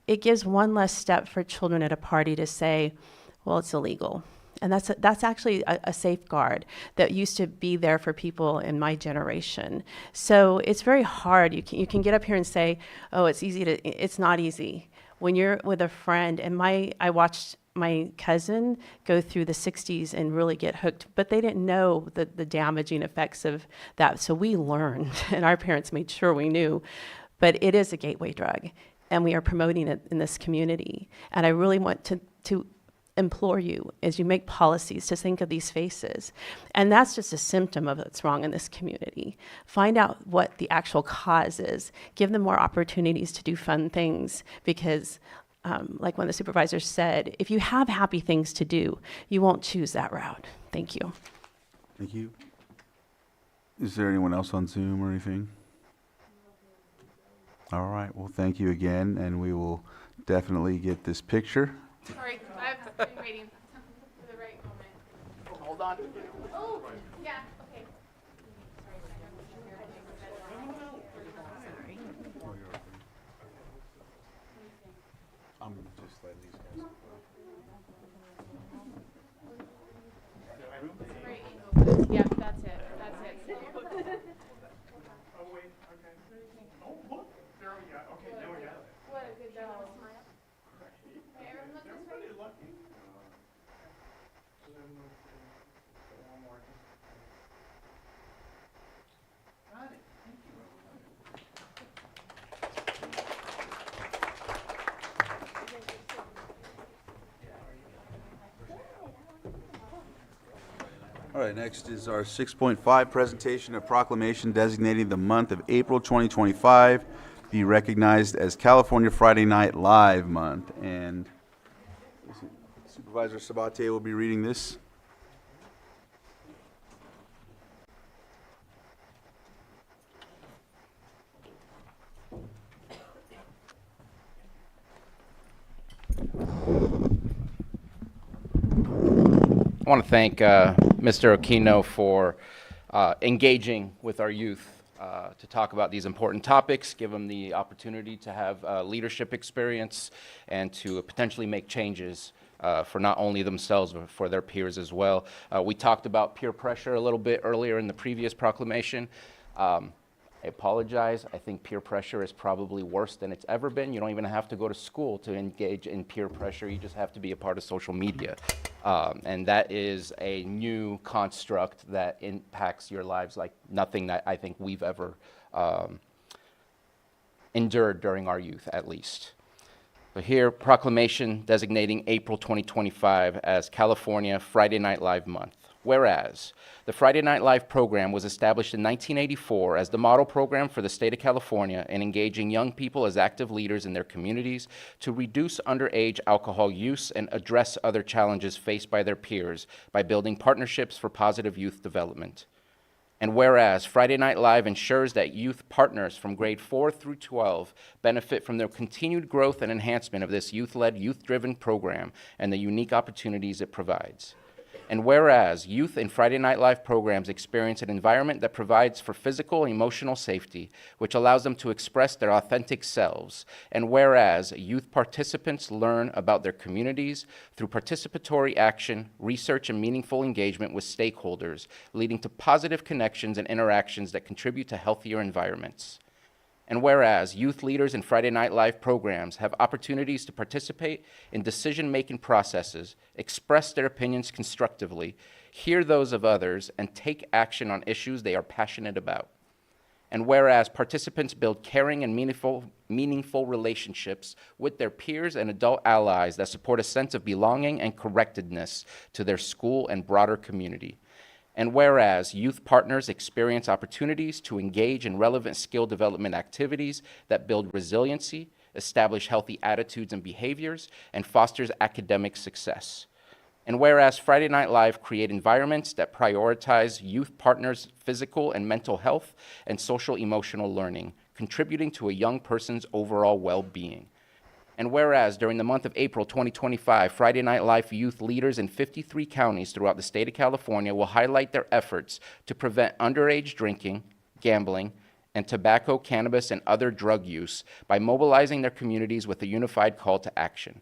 it gives one less step for children at a party to say, well, it's illegal. And that's actually a safeguard that used to be there for people in my generation. So it's very hard. You can get up here and say, oh, it's easy it's not easy. When you're with a friend, and I watched my cousin go through the 60s and really get hooked, but they didn't know the damaging effects of that. So we learned, and our parents made sure we knew, but it is a gateway drug, and we are promoting it in this community. And I really want to implore you, as you make policies, to think of these faces. And that's just a symptom of what's wrong in this community. Find out what the actual cause is. Give them more opportunities to do fun things, because like one of the supervisors said, if you have happy things to do, you won't choose that route. Thank you. Thank you. Is there anyone else on Zoom or anything? All right, well, thank you again, and we will definitely get this picture. Sorry, I've been waiting for the right moment. Hold on. Oh, yeah, okay. I'm just letting these guys. Right angle. Yeah, that's it. That's it. Oh, wait, okay. Oh, look, there we go. Okay, now we got it. What a good job. Okay, everyone look this way. Everybody lucky. One more. Got it. Thank you. All right, next is our 6.5 presentation of proclamation designating the month of April 2025 be recognized as California Friday Night Live Month. And Supervisor Sabatier will be reading this. I want to thank Mr. Aquino for engaging with our youth to talk about these important topics, give them the opportunity to have leadership experience and to potentially make changes for not only themselves but for their peers as well. We talked about peer pressure a little bit earlier in the previous proclamation. I apologize. I think peer pressure is probably worse than it's ever been. You don't even have to go to school to engage in peer pressure. You just have to be a part of social media. And that is a new construct that impacts your lives like nothing that I think we've ever endured during our youth, at least. So here, proclamation designating April 2025 as California Friday Night Live Month. Whereas, the Friday Night Live program was established in 1984 as the model program for the state of California in engaging young people as active leaders in their communities to reduce underage alcohol use and address other challenges faced by their peers by building partnerships for positive youth development. And whereas Friday Night Live ensures that youth partners from grade 4 through 12 benefit from the continued growth and enhancement of this youth-led, youth-driven program and the unique opportunities it provides. And whereas youth in Friday Night Live programs experience an environment that provides for physical and emotional safety, which allows them to express their authentic selves. And whereas youth participants learn about their communities through participatory action, research, and meaningful engagement with stakeholders, leading to positive connections and interactions that contribute to healthier environments. And whereas youth leaders in Friday Night Live programs have opportunities to participate in decision-making processes, express their opinions constructively, hear those of others, and take action on issues they are passionate about. And whereas participants build caring and meaningful relationships with their peers and adult allies that support a sense of belonging and connectedness to their school and broader community. And whereas youth partners experience opportunities to engage in relevant skill development activities that build resiliency, establish healthy attitudes and behaviors, and fosters academic success. And whereas Friday Night Live create environments that prioritize youth partners' physical and mental health and social emotional learning, contributing to a young person's overall well-being. And whereas during the month of April 2025, Friday Night Live youth leaders in 53 counties throughout the state of California will highlight their efforts to prevent underage drinking, gambling, and tobacco, cannabis, and other drug use by mobilizing their communities with a unified call to action.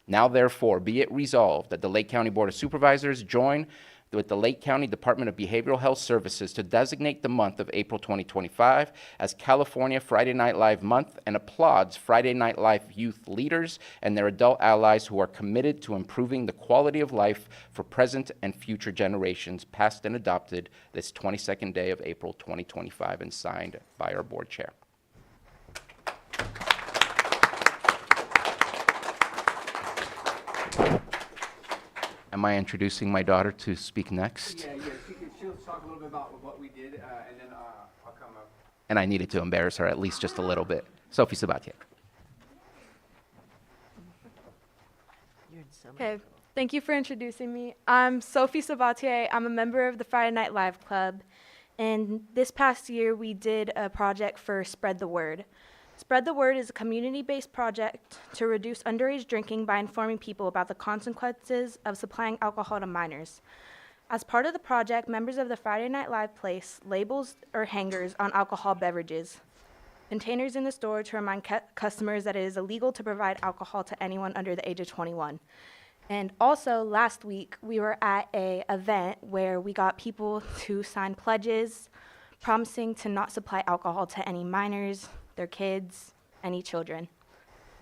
Now, therefore, be it resolved that the Lake County Board of Supervisors join with the Lake County Department of Behavioral Health Services to designate the month of April 2025 as California Friday Night Live Month and applauds Friday Night Live youth leaders and their adult allies who are committed to improving the quality of life for present and future generations, passed and adopted this 22nd day of April 2025 and signed by our board chair. Am I introducing my daughter to speak next? Yeah, she'll talk a little bit about what we did, and then I'll come up. And I needed to embarrass her at least just a little bit. Sophie Sabatier. Okay, thank you for introducing me. I'm Sophie Sabatier. I'm a member of the Friday Night Live Club. And this past year, we did a project for Spread the Word. Spread the Word is a community-based project to reduce underage drinking by informing people about the consequences of supplying alcohol to minors. As part of the project, members of the Friday Night Live place labels or hangers on alcohol beverages, containers in the store to remind customers that it is illegal to provide alcohol to anyone under the age of 21. And also, last week, we were at an event where we got people to sign pledges promising to not supply alcohol to any minors, their kids, any children.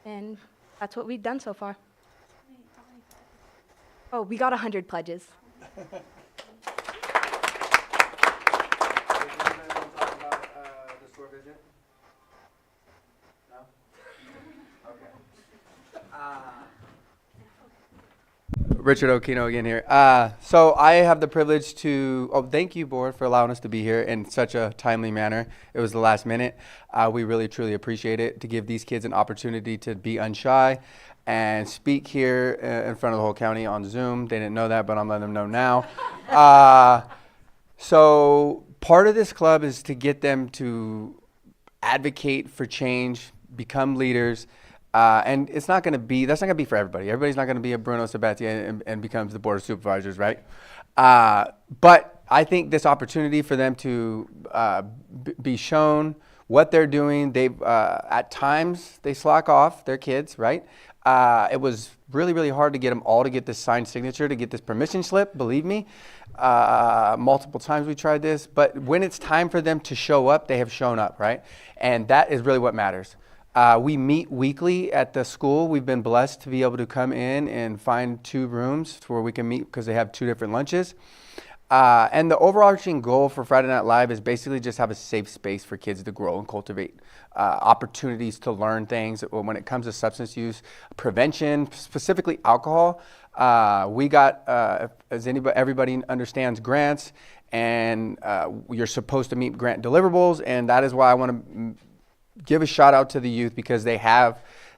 And that's what we've done so far. Oh, we got 100 pledges. Richard Okino again here. So I have the privilege to, thank you, board, for allowing us to be here in such a timely manner. It was the last minute. We really, truly appreciate it, to give these kids an opportunity to be unshy and speak here in front of the whole county on Zoom. They didn't know that, but I'm letting them know now. So part of this club is to get them to advocate for change, become leaders. And that's not going to be for everybody. Everybody's not going to be a Bruno Sabatier and becomes the Board of Supervisors, right? But I think this opportunity for them to be shown what they're doing, at times they slack off, their kids, right? It was really, really hard to get them all to get this signed signature, to get this permission slip, believe me. Multiple times we tried this, but when it's time for them to show up, they have shown up, right? And that is really what matters. We meet weekly at the school. We've been blessed to be able to come in and find 2 rooms where we can meet because they have 2 different lunches. And the overarching goal for Friday Night Live is basically just have a safe space for kids to grow and cultivate opportunities to learn things when it comes to substance use, prevention, specifically alcohol. We got, as everybody understands, grants, and you're supposed to meet grant deliverables, and that is why I want to give a shout out to the youth, because they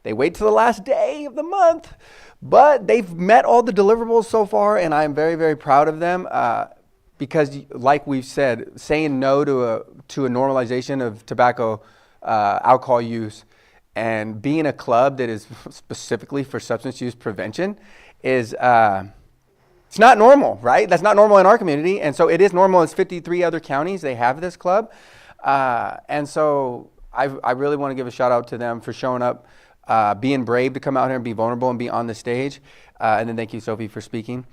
wait till the last day of the month, but they've met all the deliverables so far, and I am very, very proud of them, because like we've said, saying no to a normalization of tobacco, alcohol use, and being a club that is specifically for substance use prevention is, it's not normal, right? That's not normal in our community, and so it is normal in 53 other counties. They have this club, and so I really want to give a shout out to them for showing up, being brave to come out here and be vulnerable and be on the stage. And then thank you, Sophie, for speaking.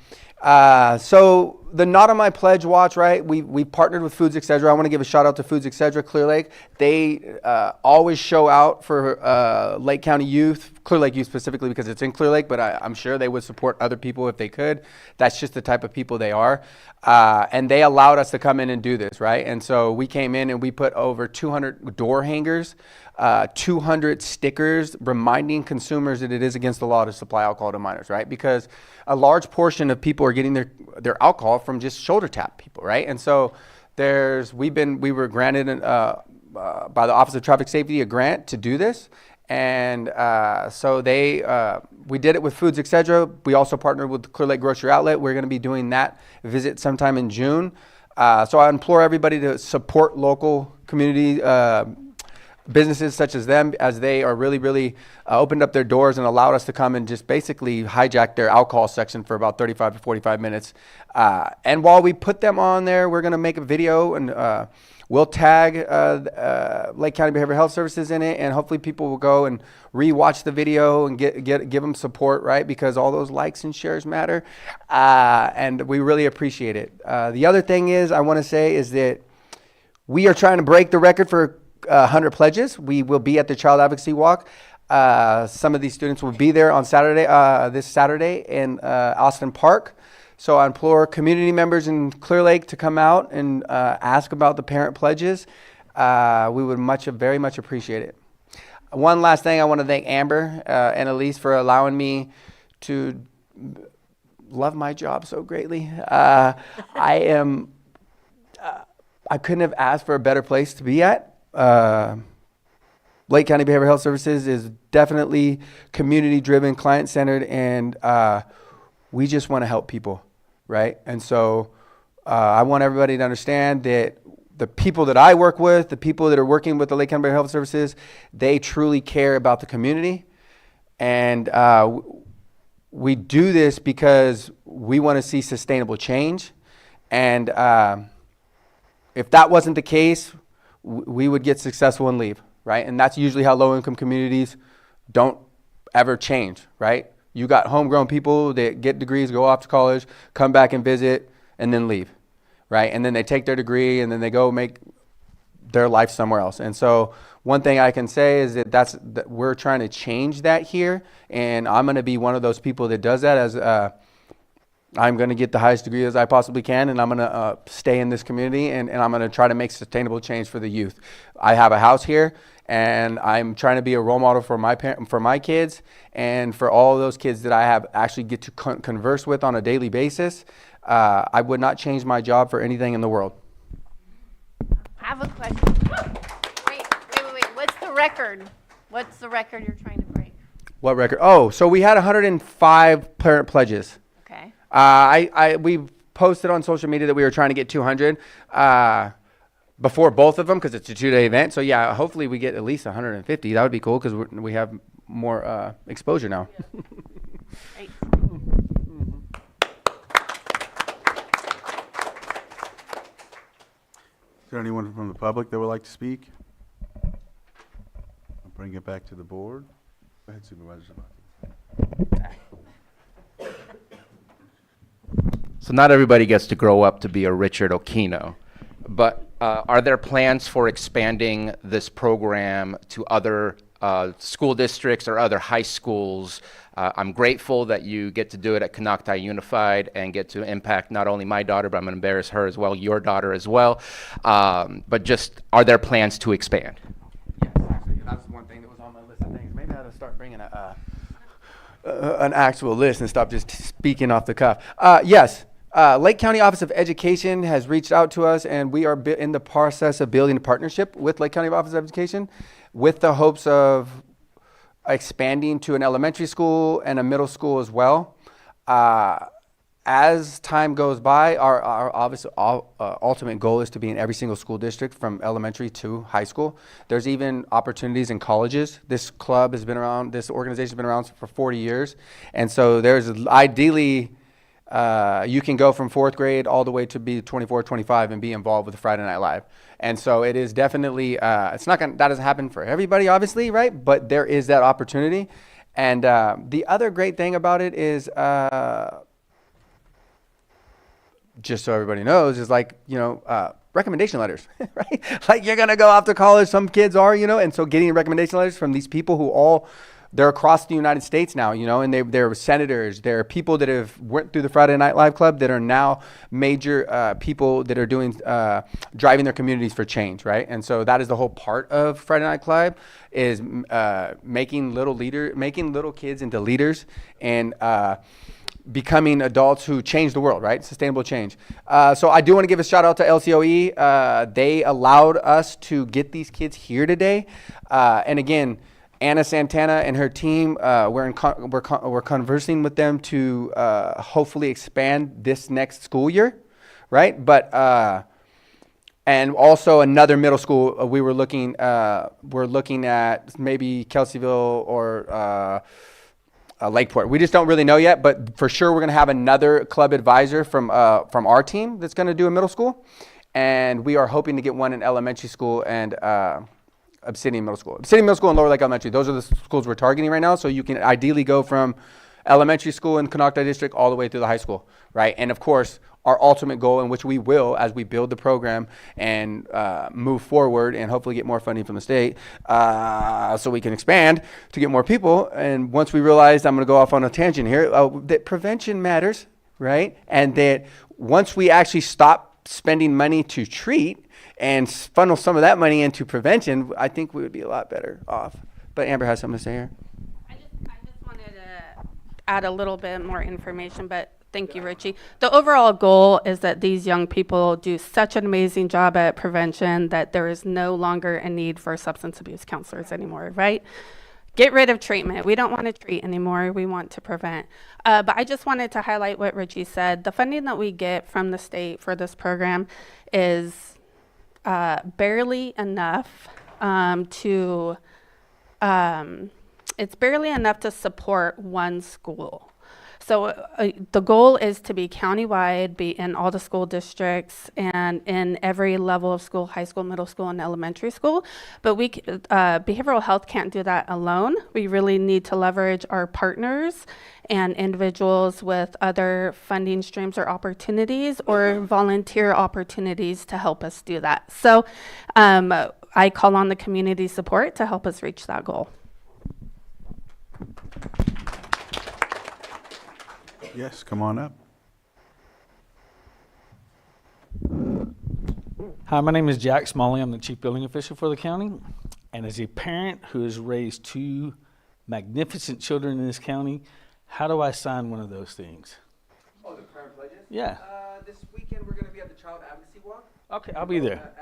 So the Not on My Pledge Watch, right? We partnered with Foods Etc. I want to give a shout out to Foods Etc. Clear Lake. They always show out for Lake County youth, Clear Lake youth specifically because it's in Clear Lake, but I'm sure they would support other people if they could. That's just the type of people they are. And they allowed us to come in and do this, right? And so we came in and we put over 200 door hangers, 200 stickers reminding consumers that it is against the law to supply alcohol to minors, right? Because a large portion of people are getting their alcohol from just shoulder tap people, right? And so we were granted by the Office of Traffic Safety a grant to do this. And so we did it with Foods Etc. We also partnered with Clear Lake Grocery Outlet. We're going to be doing that visit sometime in June. So I implore everybody to support local community businesses such as them, as they are really opened up their doors and allowed us to come and just basically hijack their alcohol section for about 35 to 45 minutes. And while we put them on there, we're going to make a video, and we'll tag Lake County Behavioral Health Services in it, and hopefully people will go and re-watch the video and give them support, right? Because all those likes and shares matter, and we really appreciate it. The other thing is, I want to say is that we are trying to break the record for 100 pledges. We will be at the Child Advocacy Walk. Some of these students will be there on Saturday, this Saturday in Austin Park. So I implore community members in Clear Lake to come out and ask about the parent pledges. We would very much appreciate it. One last thing, I want to thank Amber and Elise for allowing me to love my job so greatly. I couldn't have asked for a better place to be at. Lake County Behavioral Health Services is definitely community-driven, client-centered, and we just want to help people, right? And so I want everybody to understand that the people that I work with, the people that are working with the Lake County Behavioral Health Services, they truly care about the community. And we do this because we want to see sustainable change. And if that wasn't the case, we would get successful and leave, right? And that's usually how low-income communities don't ever change, right? You got homegrown people that get degrees, go off to college, come back and visit, and then leave, right? And then they take their degree, and then they go make their life somewhere else. And so one thing I can say is that we're trying to change that here, and I'm going to be one of those people that does that. As I'm going to get the highest degree as I possibly can, and I'm going to stay in this community, and I'm going to try to make sustainable change for the youth. I have a house here, and I'm trying to be a role model for my kids, and for all of those kids that I have actually get to converse with on a daily basis. I would not change my job for anything in the world. I have a question. Wait. What's the record? What's the record you're trying to break? What record? Oh, so we had 105 parent pledges. Okay. We posted on social media that we were trying to get 200 before both of them, because it's a 2-day event. So yeah, hopefully we get at least 150. That would be cool, because we have more exposure now. Great. Is there anyone from the public that would like to speak? I'll bring it back to the board. Go ahead, Supervisor. So not everybody gets to grow up to be a Richard Okino, but are there plans for expanding this program to other school districts or other high schools? I'm grateful that you get to do it at Canocti Unified and get to impact not only my daughter, but I'm going to embarrass her as well, your daughter as well. But just, are there plans to expand? Yes, actually, that's one thing that was on my list of things. Maybe I ought to start bringing an actual list and stop just speaking off the cuff. Yes. Lake County Office of Education has reached out to us, and we are in the process of building a partnership with Lake County Office of Education with the hopes of expanding to an elementary school and a middle school as well. As time goes by, our ultimate goal is to be in every single school district from elementary to high school. There's even opportunities in colleges. This club has been around, this organization has been around for 40 years. And so there's ideally, you can go from 4th grade all the way to be 24, 25 and be involved with Friday Night Live. And so it is definitely, that doesn't happen for everybody, obviously, right? But there is that opportunity. And the other great thing about it is, just so everybody knows, is recommendation letters, right? Like, you're going to go off to college, some kids are, and so getting recommendation letters from these people who they're across the United States now, and they're senators. They're people that have went through the Friday Night Live Club that are now major people that are doing driving their communities for change, right? And so that is the whole part of Friday Night Club, is making little kids into leaders and becoming adults who change the world, right? Sustainable change. So I do want to give a shout out to LCOE. They allowed us to get these kids here today, and again, Anna Santana and her team, we're conversing with them to hopefully expand this next school year, right? But And also another middle school, we're looking at maybe Kelseyville or Lakeport. We just don't really know yet, but for sure we're going to have another club advisor from our team that's going to do a middle school, and we are hoping to get one in elementary school and Obsidian Middle School. Obsidian Middle School and Lower Lake Elementary, those are the schools we're targeting right now, so you can ideally go from elementary school in Konocti District all the way through the high school, right? And of course, our ultimate goal, in which we will, as we build the program and move forward and hopefully get more funding from the state, so we can expand to get more people. And once we realize, I'm going to go off on a tangent here, that prevention matters, right? And that once we actually stop spending money to treat and funnel some of that money into prevention, I think we would be a lot better off. But Amber has something to say here. I just wanted to add a little bit more information, but thank you, Richie. The overall goal is that these young people do such an amazing job at prevention that there is no longer a need for substance abuse counselors anymore, right? Get rid of treatment. We don't want to treat anymore. We want to prevent. But I just wanted to highlight what Richie said. The funding that we get from the state for this program is barely enough it's barely enough to support one school. So the goal is to be countywide, be in all the school districts and in every level of school, high school, middle school, and elementary school. But behavioral health can't do that alone. We really need to leverage our partners and individuals with other funding streams or opportunities or volunteer opportunities to help us do that. So I call on the community support to help us reach that goal. Yes, come on up. Hi, my name is Jack Smalley. I'm the chief building official for the county. And as a parent who has raised two magnificent children in this county, how do I sign one of those things? Oh, the prayer pledges? Yeah. This weekend we're going to be at the Child Advocacy Walk. Okay, I'll be there.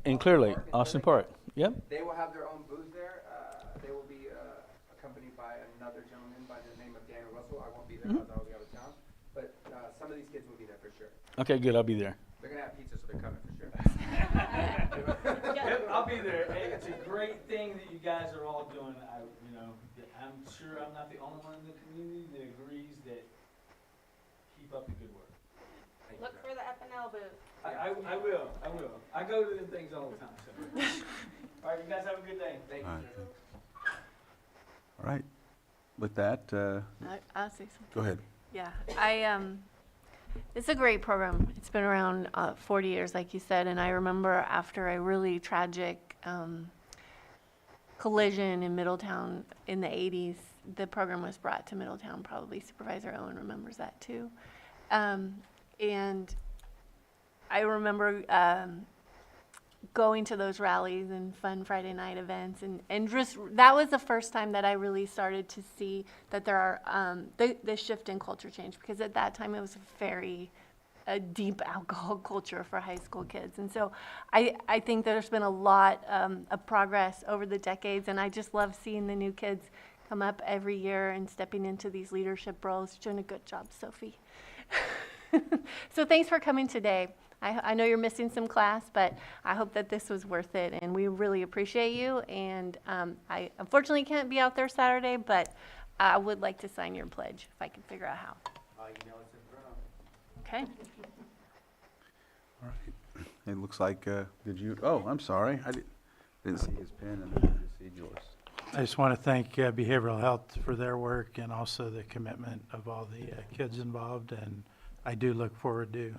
In Clear Lake, Austin Park. Yep. They will have their own booth there. They will be accompanied by another gentleman by the name of Daniel Russell. I won't be there because I'll be out of town. But some of these kids will be there for sure. Okay, good. I'll be there. They're going to have pizza, so they're coming for sure. Yep, I'll be there. Hey, it's a great thing that you guys are all doing. I'm sure I'm not the only one in the community that agrees that keep up the good work. Look for the F&L booth. I will. I go to them things all the time. So. All right, you guys have a good day. Thank you. All right. With that, I'll say something. go ahead. Yeah, it's a great program. It's been around 40 years, like you said, and I remember after a really tragic collision in Middletown in the 80s, the program was brought to Middletown. Probably Supervisor Owen remembers that too. And I remember going to those rallies and fun Friday night events, and just that was the first time that I really started to see that there are the shift in culture change, because at that time it was a deep alcohol culture for high school kids. And so I think there's been a lot of progress over the decades, and I just love seeing the new kids come up every year and stepping into these leadership roles. You're doing a good job, Sophie. So thanks for coming today. I know you're missing some class, but I hope that this was worth it, and we really appreciate you. And I unfortunately can't be out there Saturday, but I would like to sign your pledge if I can figure out how. Okay. All right. It looks like, did you, oh, I'm sorry. I didn't see his pen and I didn't see yours. I just want to thank behavioral health for their work and also the commitment of all the kids involved. And I do look forward to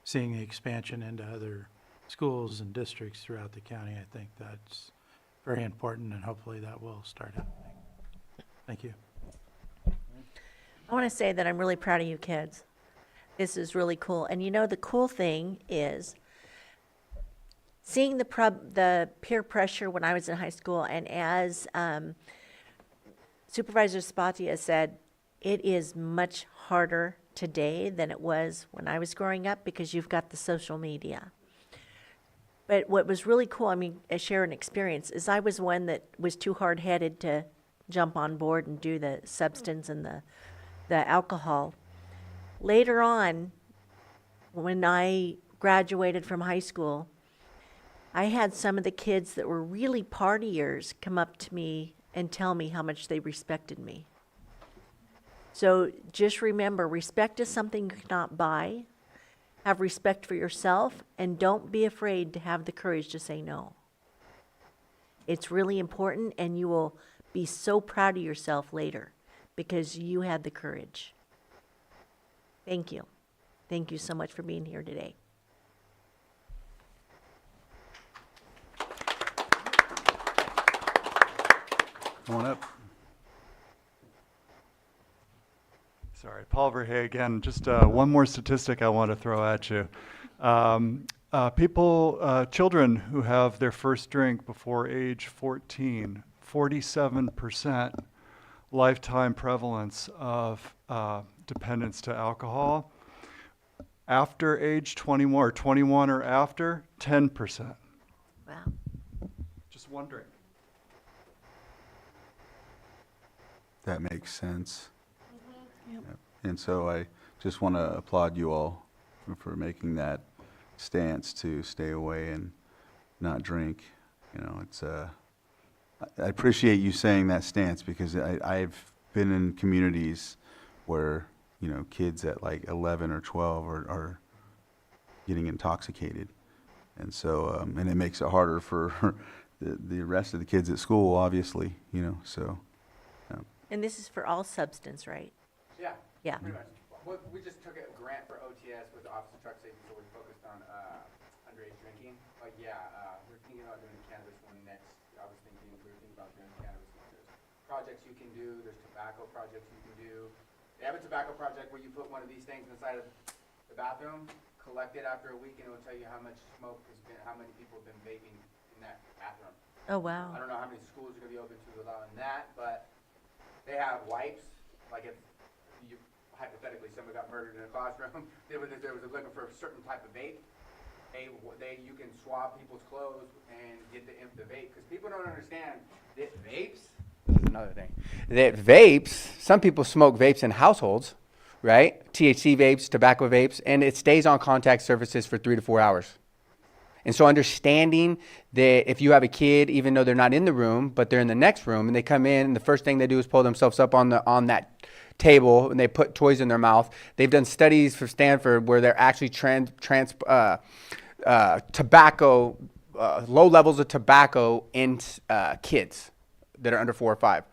seeing the expansion into other schools and districts throughout the county. I think that's very important, and hopefully that will start happening. Thank you. I want to say that I'm really proud of you kids. This is really cool. And you know, the cool thing is seeing the peer pressure when I was in high school, and as Supervisor Spatia said, it is much harder today than it was when I was growing up, because you've got the social media. But what was really cool, I mean, I share an experience, is I was one that was too hard-headed to jump on board and do the substance and the alcohol. Later on, when I graduated from high school, I had some of the kids that were really partiers come up to me and tell me how much they respected me. So just remember, respect is something you cannot buy. Have respect for yourself, and don't be afraid to have the courage to say no. It's really important, and you will be so proud of yourself later because you had the courage. Thank you. Thank you so much for being here today. Come on up. Sorry, Paul Verhey again. Just one more statistic I want to throw at you. Children who have their first drink before age 14, 47% lifetime prevalence of dependence to alcohol. After age 21 or 21 or after, 10%. Wow. Just wondering. That makes sense. Yep. And so I just want to applaud you all for making that stance to stay away and not drink. You know, it's I appreciate you saying that stance because I've been in communities where, you know, kids at like 11 or 12 are getting intoxicated. And so, and it makes it harder for the rest of the kids at school, obviously, you know, so. And this is for all substance, right? Yeah. Yeah. Pretty much. Well, we just took a grant for OTS with Office of Truck Safety, so we focused on underage drinking. But yeah, we're thinking about doing the cannabis one next. I was thinking we were thinking about doing the cannabis one. There's projects you can do. There's tobacco projects you can do. They have a tobacco project where you put one of these things inside of the bathroom, collect it after a week, and it will tell you how much smoke has been, how many people have been vaping in that bathroom. Oh, wow. I don't know how many schools are going to be open to allowing that, but they have wipes. Like if you, hypothetically, someone got murdered in a classroom, there was looking for a certain type of vape. You can swab people's clothes and get the vape because people don't understand that vapes. This is another thing. That vapes, some people smoke vapes in households, right? THC vapes, tobacco vapes, and it stays on contact surfaces for 3 to 4 hours. And so understanding that if you have a kid, even though they're not in the room, but they're in the next room, and they come in, and the first thing they do is pull themselves up on that table, and they put toys in their mouth. They've done studies for Stanford where they're actually tobacco, low levels of tobacco in kids that are under 4 or 5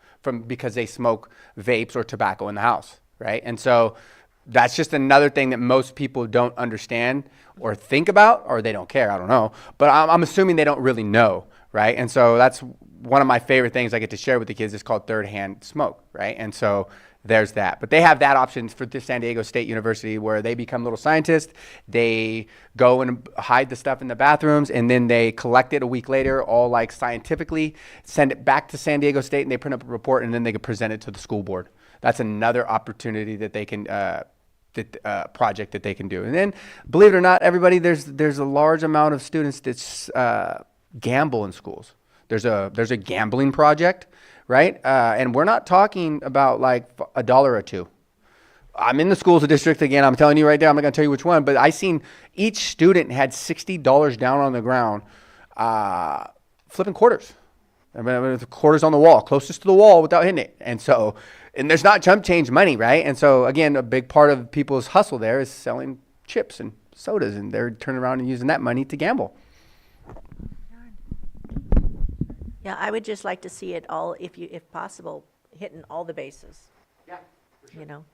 because they smoke vapes or tobacco in the house, right? And so that's just another thing that most people don't understand or think about, or they don't care, I don't know. But I'm assuming they don't really know, right? And so that's one of my favorite things I get to share with the kids. It's called third-hand smoke, right? And so there's that. But they have that option for the San Diego State University where they become little scientists. They go and hide the stuff in the bathrooms, and then they collect it a week later, all like scientifically, send it back to San Diego State, and they print up a report, and then they can present it to the school board. That's another opportunity that they can project that they can do. And then, believe it or not, everybody, there's a large amount of students that gamble in schools. There's a gambling project, right? And we're not talking about like $1 or $2. I'm in the schools district again. I'm telling you right there. I'm not going to tell you which one, but I seen each student had $60 down on the ground, flipping quarters. I mean, the quarters on the wall, closest to the wall without hitting it. And so, and there's not chump change money, right? And so, again, a big part of people's hustle there is selling chips and sodas, and they're turning around and using that money to gamble. Yeah, I would just like to see it all, if possible, hitting all the bases. Yeah, for sure. You know?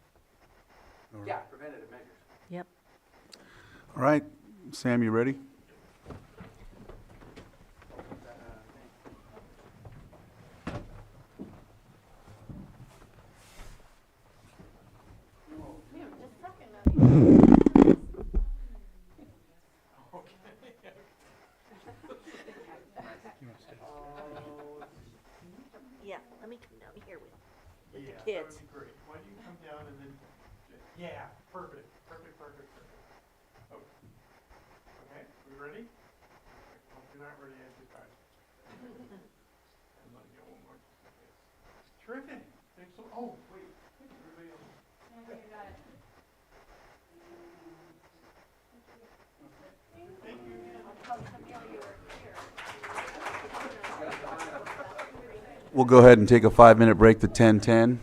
Yeah, preventative measures. Yep. All right, Sam, you ready? Yeah, let me come down here with the That kids. would be great. Why don't you come down and then, yeah, perfect. Okay. Okay, we ready? If you're not ready, I just start. And let me get one more. Terrific. Thanks so, oh, wait. Everybody else. We'll go ahead and take a 5-minute break to 10:10.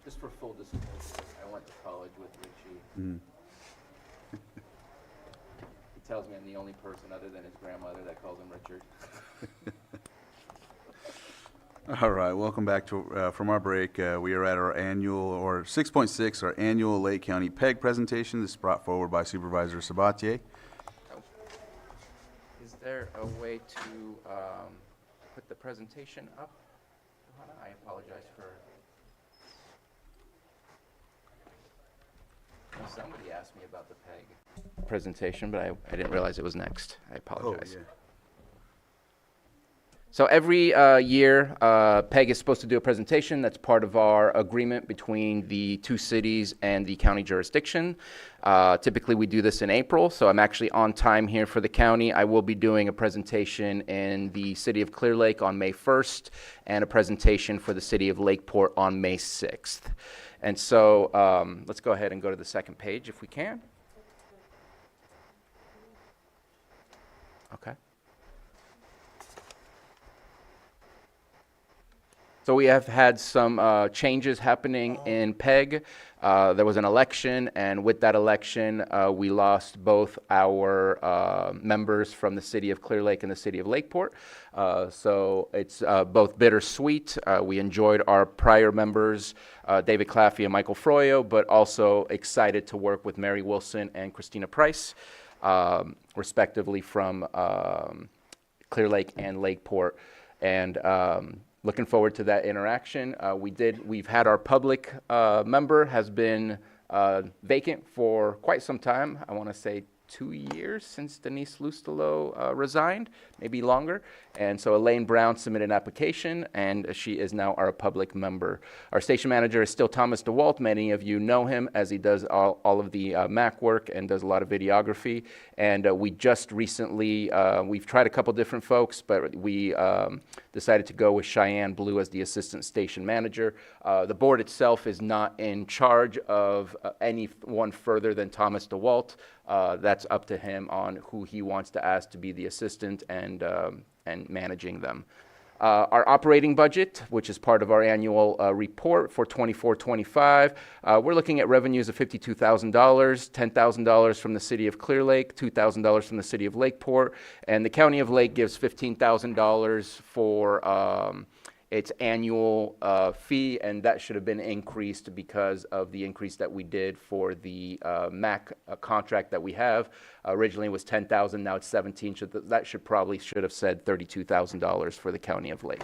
Just for full disclosure, I went to college with Richie. Mhm. He tells me I'm the only person other than his grandmother that calls him Richard. All right, welcome back to, from our break. We are at our annual, or 6.6, our annual Lake County PEG presentation. This is brought forward by Supervisor Sabatier. Is there a way to put the presentation up? Johanna? I apologize for... Well, somebody asked me about the PEG presentation, but I didn't realize it was next. I apologize. Oh, yeah. So every year, PEG is supposed to do a presentation. That's part of our agreement between the two cities and the county jurisdiction. Typically, we do this in April, so I'm actually on time here for the county. I will be doing a presentation in the city of Clear Lake on May 1st and a presentation for the city of Lakeport on May 6th. And so let's go ahead and go to the second page if we can. Okay. So we have had some changes happening in PEG. There was an election, and with that election, we lost both our members from the city of Clear Lake and the city of Lakeport. So it's both bittersweet. We enjoyed our prior members, David Claffey and Michael Froyo, but also excited to work with Mary Wilson and Christina Price, respectively from Clear Lake and Lakeport. And looking forward to that interaction. We've had our public member has been vacant for quite some time. I want to say 2 years since Denise Lustelo resigned, maybe longer. And so Elaine Brown submitted an application, and she is now our public member. Our station manager is still Thomas DeWalt. Many of you know him as he does all of the MAC work and does a lot of videography. And we just recently, we've tried a couple different folks, but we decided to go with Cheyenne Blue as the assistant station manager. The board itself is not in charge of anyone further than Thomas DeWalt. That's up to him on who he wants to ask to be the assistant and managing them. Our operating budget, which is part of our annual report for 24-25, we're looking at revenues of $52,000, $10,000 from the city of Clear Lake, $2,000 from the city of Lakeport, and the county of Lake gives $15,000 for its annual fee, and that should have been increased because of the increase that we did for the MAC contract that we have. Originally it was $10,000, now it's $17,000. That should have said $32,000 for the county of Lake.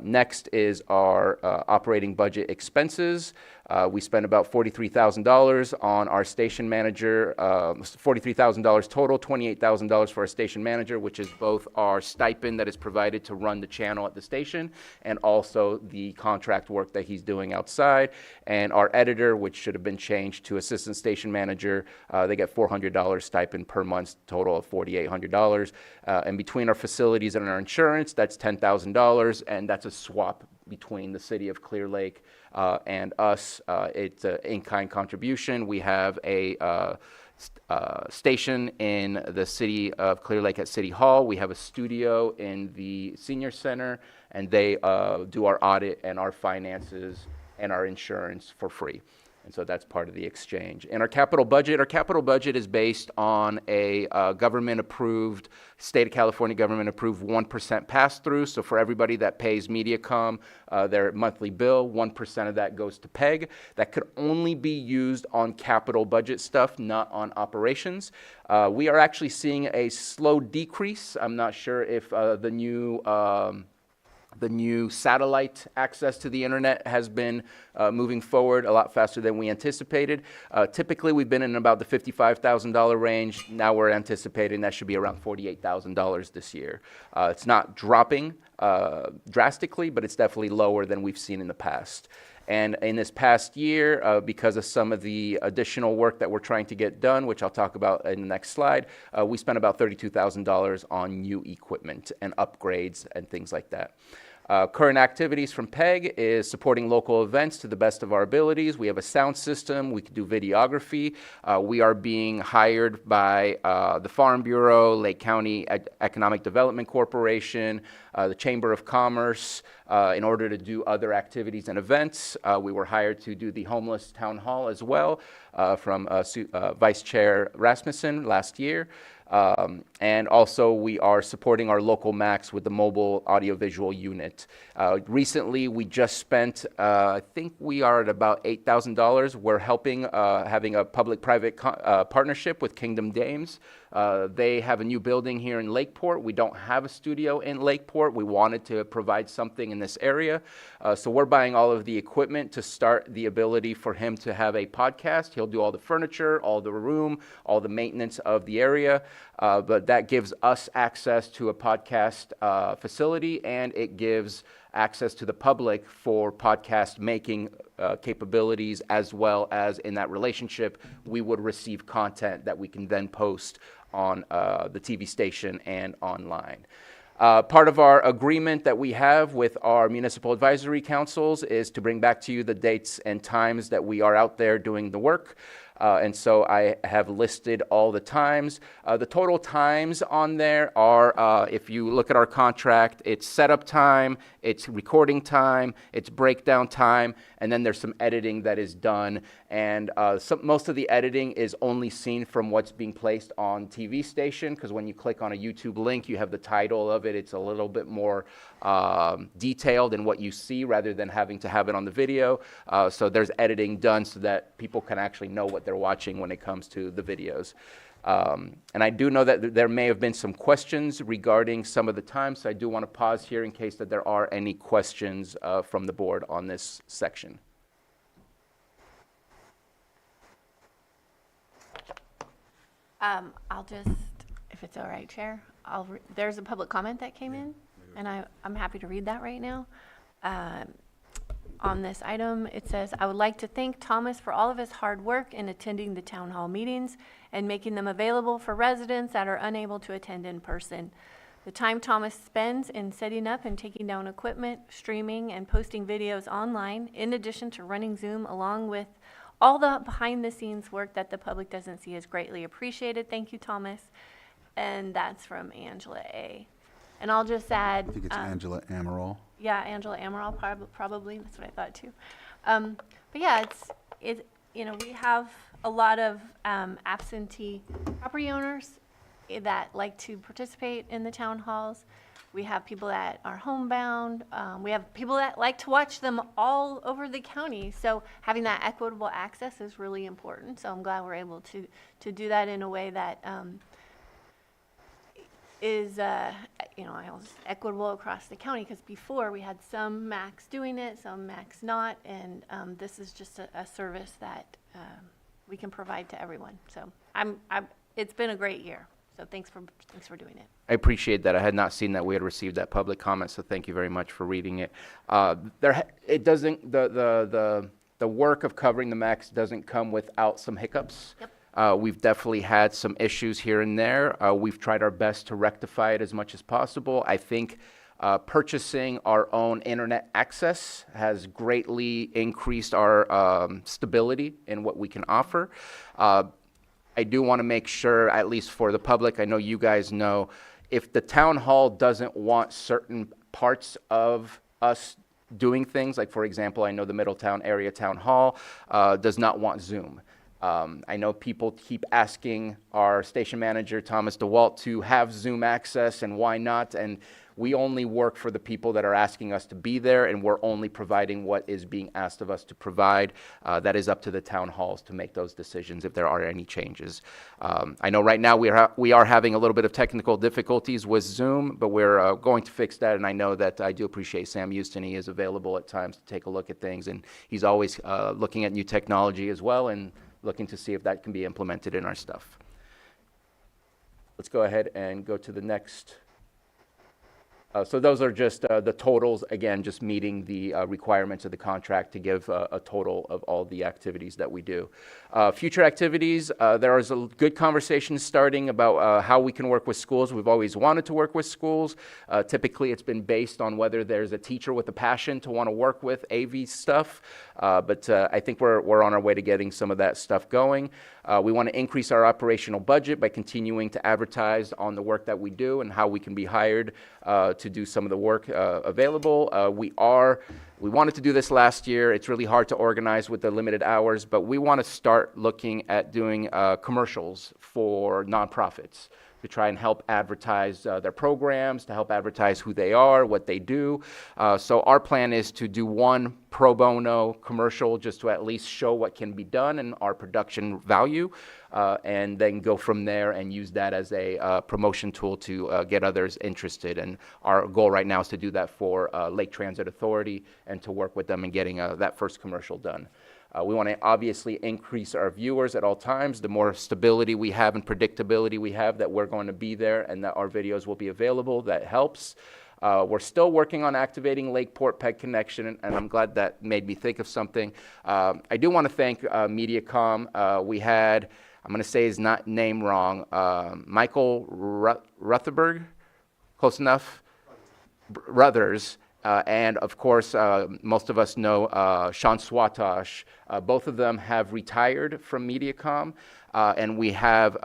Next is our operating budget expenses. We spent about $43,000 on our station manager, $43,000 total, $28,000 for our station manager, which is both our stipend that is provided to run the channel at the station and also the contract work that he's doing outside. And our editor, which should have been changed to assistant station manager, they get $400 stipend per month, total of $4,800. And between our facilities and our insurance, that's $10,000, and that's a swap between the city of Clear Lake and us. It's an in-kind contribution. We have a station in the city of Clear Lake at City Hall. We have a studio in the senior center, and they do our audit and our finances and our insurance for free. And so that's part of the exchange. And our capital budget is based on a government-approved, state of California government-approved 1% pass-through. So for everybody that pays MediaCom their monthly bill, 1% of that goes to PEG. That could only be used on capital budget stuff, not on operations. We are actually seeing a slow decrease. I'm not sure if the new satellite access to the internet has been moving forward a lot faster than we anticipated. Typically, we've been in about the $55,000 range. Now we're anticipating that should be around $48,000 this year. It's not dropping drastically, but it's definitely lower than we've seen in the past. And in this past year, because of some of the additional work that we're trying to get done, which I'll talk about in the next slide, we spent about $32,000 on new equipment and upgrades and things like that. Current activities from PEG is supporting local events to the best of our abilities. We have a sound system. We can do videography. We are being hired by the Farm Bureau, Lake County Economic Development Corporation, the Chamber of Commerce, in order to do other activities and events. We were hired to do the homeless town hall as well from Vice Chair Rasmussen last year. And also we are supporting our local MAX with the mobile audiovisual unit. Recently we just spent, I think we are at about $8,000. We're helping, having a public-private partnership with Kingdom Dames. They have a new building here in Lakeport. We don't have a studio in Lakeport. We wanted to provide something in this area. So we're buying all of the equipment to start the ability for him to have a podcast. He'll do all the furniture, all the room, all the maintenance of the area. But that gives us access to a podcast facility, and it gives access to the public for podcast making capabilities, as well as in that relationship, we would receive content that we can then post on the TV station and online. Part of our agreement that we have with our municipal advisory councils is to bring back to you the dates and times that we are out there doing the work. And so I have listed all the times. The total times on there are, if you look at our contract, it's setup time, it's recording time, it's breakdown time, and then there's some editing that is done. And most of the editing is only seen from what's being placed on TV station, because when you click on a YouTube link, you have the title of it. It's a little bit more detailed in what you see rather than having to have it on the video. So there's editing done so that people can actually know what they're watching when it comes to the videos. And I do know that there may have been some questions regarding some of the times, so I do want to pause here in case that there are any questions from the board on this section. I'll just, if it's all right, Chair, there's a public comment that came in, and I'm happy to read that right now. On this item, it says, I would like to thank Thomas for all of his hard work in attending the town hall meetings and making them available for residents that are unable to attend in person. The time Thomas spends in setting up and taking down equipment, streaming, and posting videos online, in addition to running Zoom, along with all the behind-the-scenes work that the public doesn't see, is greatly appreciated. Thank you, Thomas. And that's from Angela A. And I'll just add... I think it's Angela Amaral. Yeah, Angela Amaral, probably. That's what I thought, too. But yeah, we have a lot of absentee property owners that like to participate in the town halls. We have people that are homebound. We have people that like to watch them all over the county. So having that equitable access is really important. So I'm glad we're able to do that in a way that is equitable across the county, because before we had some MACs doing it, some MACs not, and this is just a service that we can provide to everyone. So it's been a great year. So thanks for doing it. I appreciate that. I had not seen that we had received that public comment, so thank you very much for reading it. It doesn't, the work of covering the MACs doesn't come without some hiccups. Yep. We've definitely had some issues here and there. We've tried our best to rectify it as much as possible. I think purchasing our own internet access has greatly increased our stability in what we can offer. I do want to make sure, at least for the public, I know you guys know, if the town hall doesn't want certain parts of us doing things, like for example, I know the Middletown area town hall does not want Zoom. I know people keep asking our station manager, Thomas DeWalt, to have Zoom access, and why not? And we only work for the people that are asking us to be there, and we're only providing what is being asked of us to provide. That is up to the town halls to make those decisions if there are any changes. I know right now we are having a little bit of technical difficulties with Zoom, but we're going to fix that, and I know that I do appreciate Sam Houston. He is available at times to take a look at things, and he's always looking at new technology as well, and looking to see if that can be implemented in our stuff. Let's go ahead and go to the next So those are just the totals, again, just meeting the requirements of the contract to give a total of all the activities that we do. Future activities, there is a good conversation starting about how we can work with schools. We've always wanted to work with schools. Typically, it's been based on whether there's a teacher with a passion to want to work with AV stuff, but I think we're on our way to getting some of that stuff going. We want to increase our operational budget by continuing to advertise on the work that we do and how we can be hired to do some of the work available. We wanted to do this last year. It's really hard to organize with the limited hours, but we want to start looking at doing commercials for nonprofits to try and help advertise their programs, to help advertise who they are, what they do. So our plan is to do one pro bono commercial just to at least show what can be done and our production value, and then go from there and use that as a promotion tool to get others interested. And our goal right now is to do that for Lake Transit Authority and to work with them in getting that first commercial done. We want to obviously increase our viewers at all times. The more stability we have and predictability we have that we're going to be there and that our videos will be available, that helps. We're still working on activating Lakeport Peg Connection, and I'm glad that made me think of something. I do want to thank Mediacom. We had, I'm going to say his name wrong, Michael Rutherberg, close enough? Ruthers. And of course, most of us know Sean Swatosh. Both of them have retired from Mediacom, and we have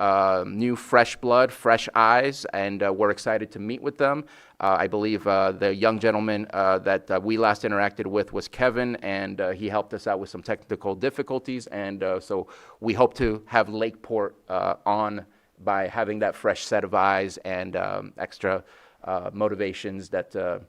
new fresh blood, fresh eyes, and we're excited to meet with them. I believe the young gentleman that we last interacted with was Kevin, and he helped us out with some technical difficulties, and so we hope to have Lakeport on by having that fresh set of eyes and extra motivations that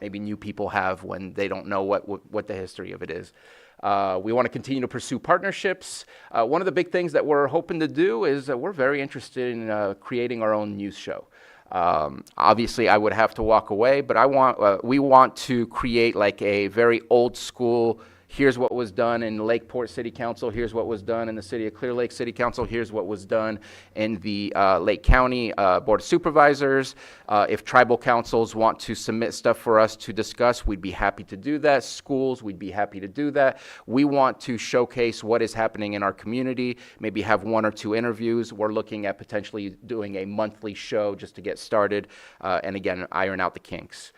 maybe new people have when they don't know what the history of it is. We want to continue to pursue partnerships. One of the big things that we're hoping to do is we're very interested in creating our own news show. Obviously, I would have to walk away, but we want to create like a very old school, here's what was done in Lakeport City Council, here's what was done in the City of Clear Lake City Council, here's what was done in the Lake County Board of Supervisors. If tribal councils want to submit stuff for us to discuss, we'd be happy to do that. Schools, we'd be happy to do that. We want to showcase what is happening in our community, maybe have 1 or 2 interviews. We're looking at potentially doing a monthly show just to get started, and again, iron out the kinks.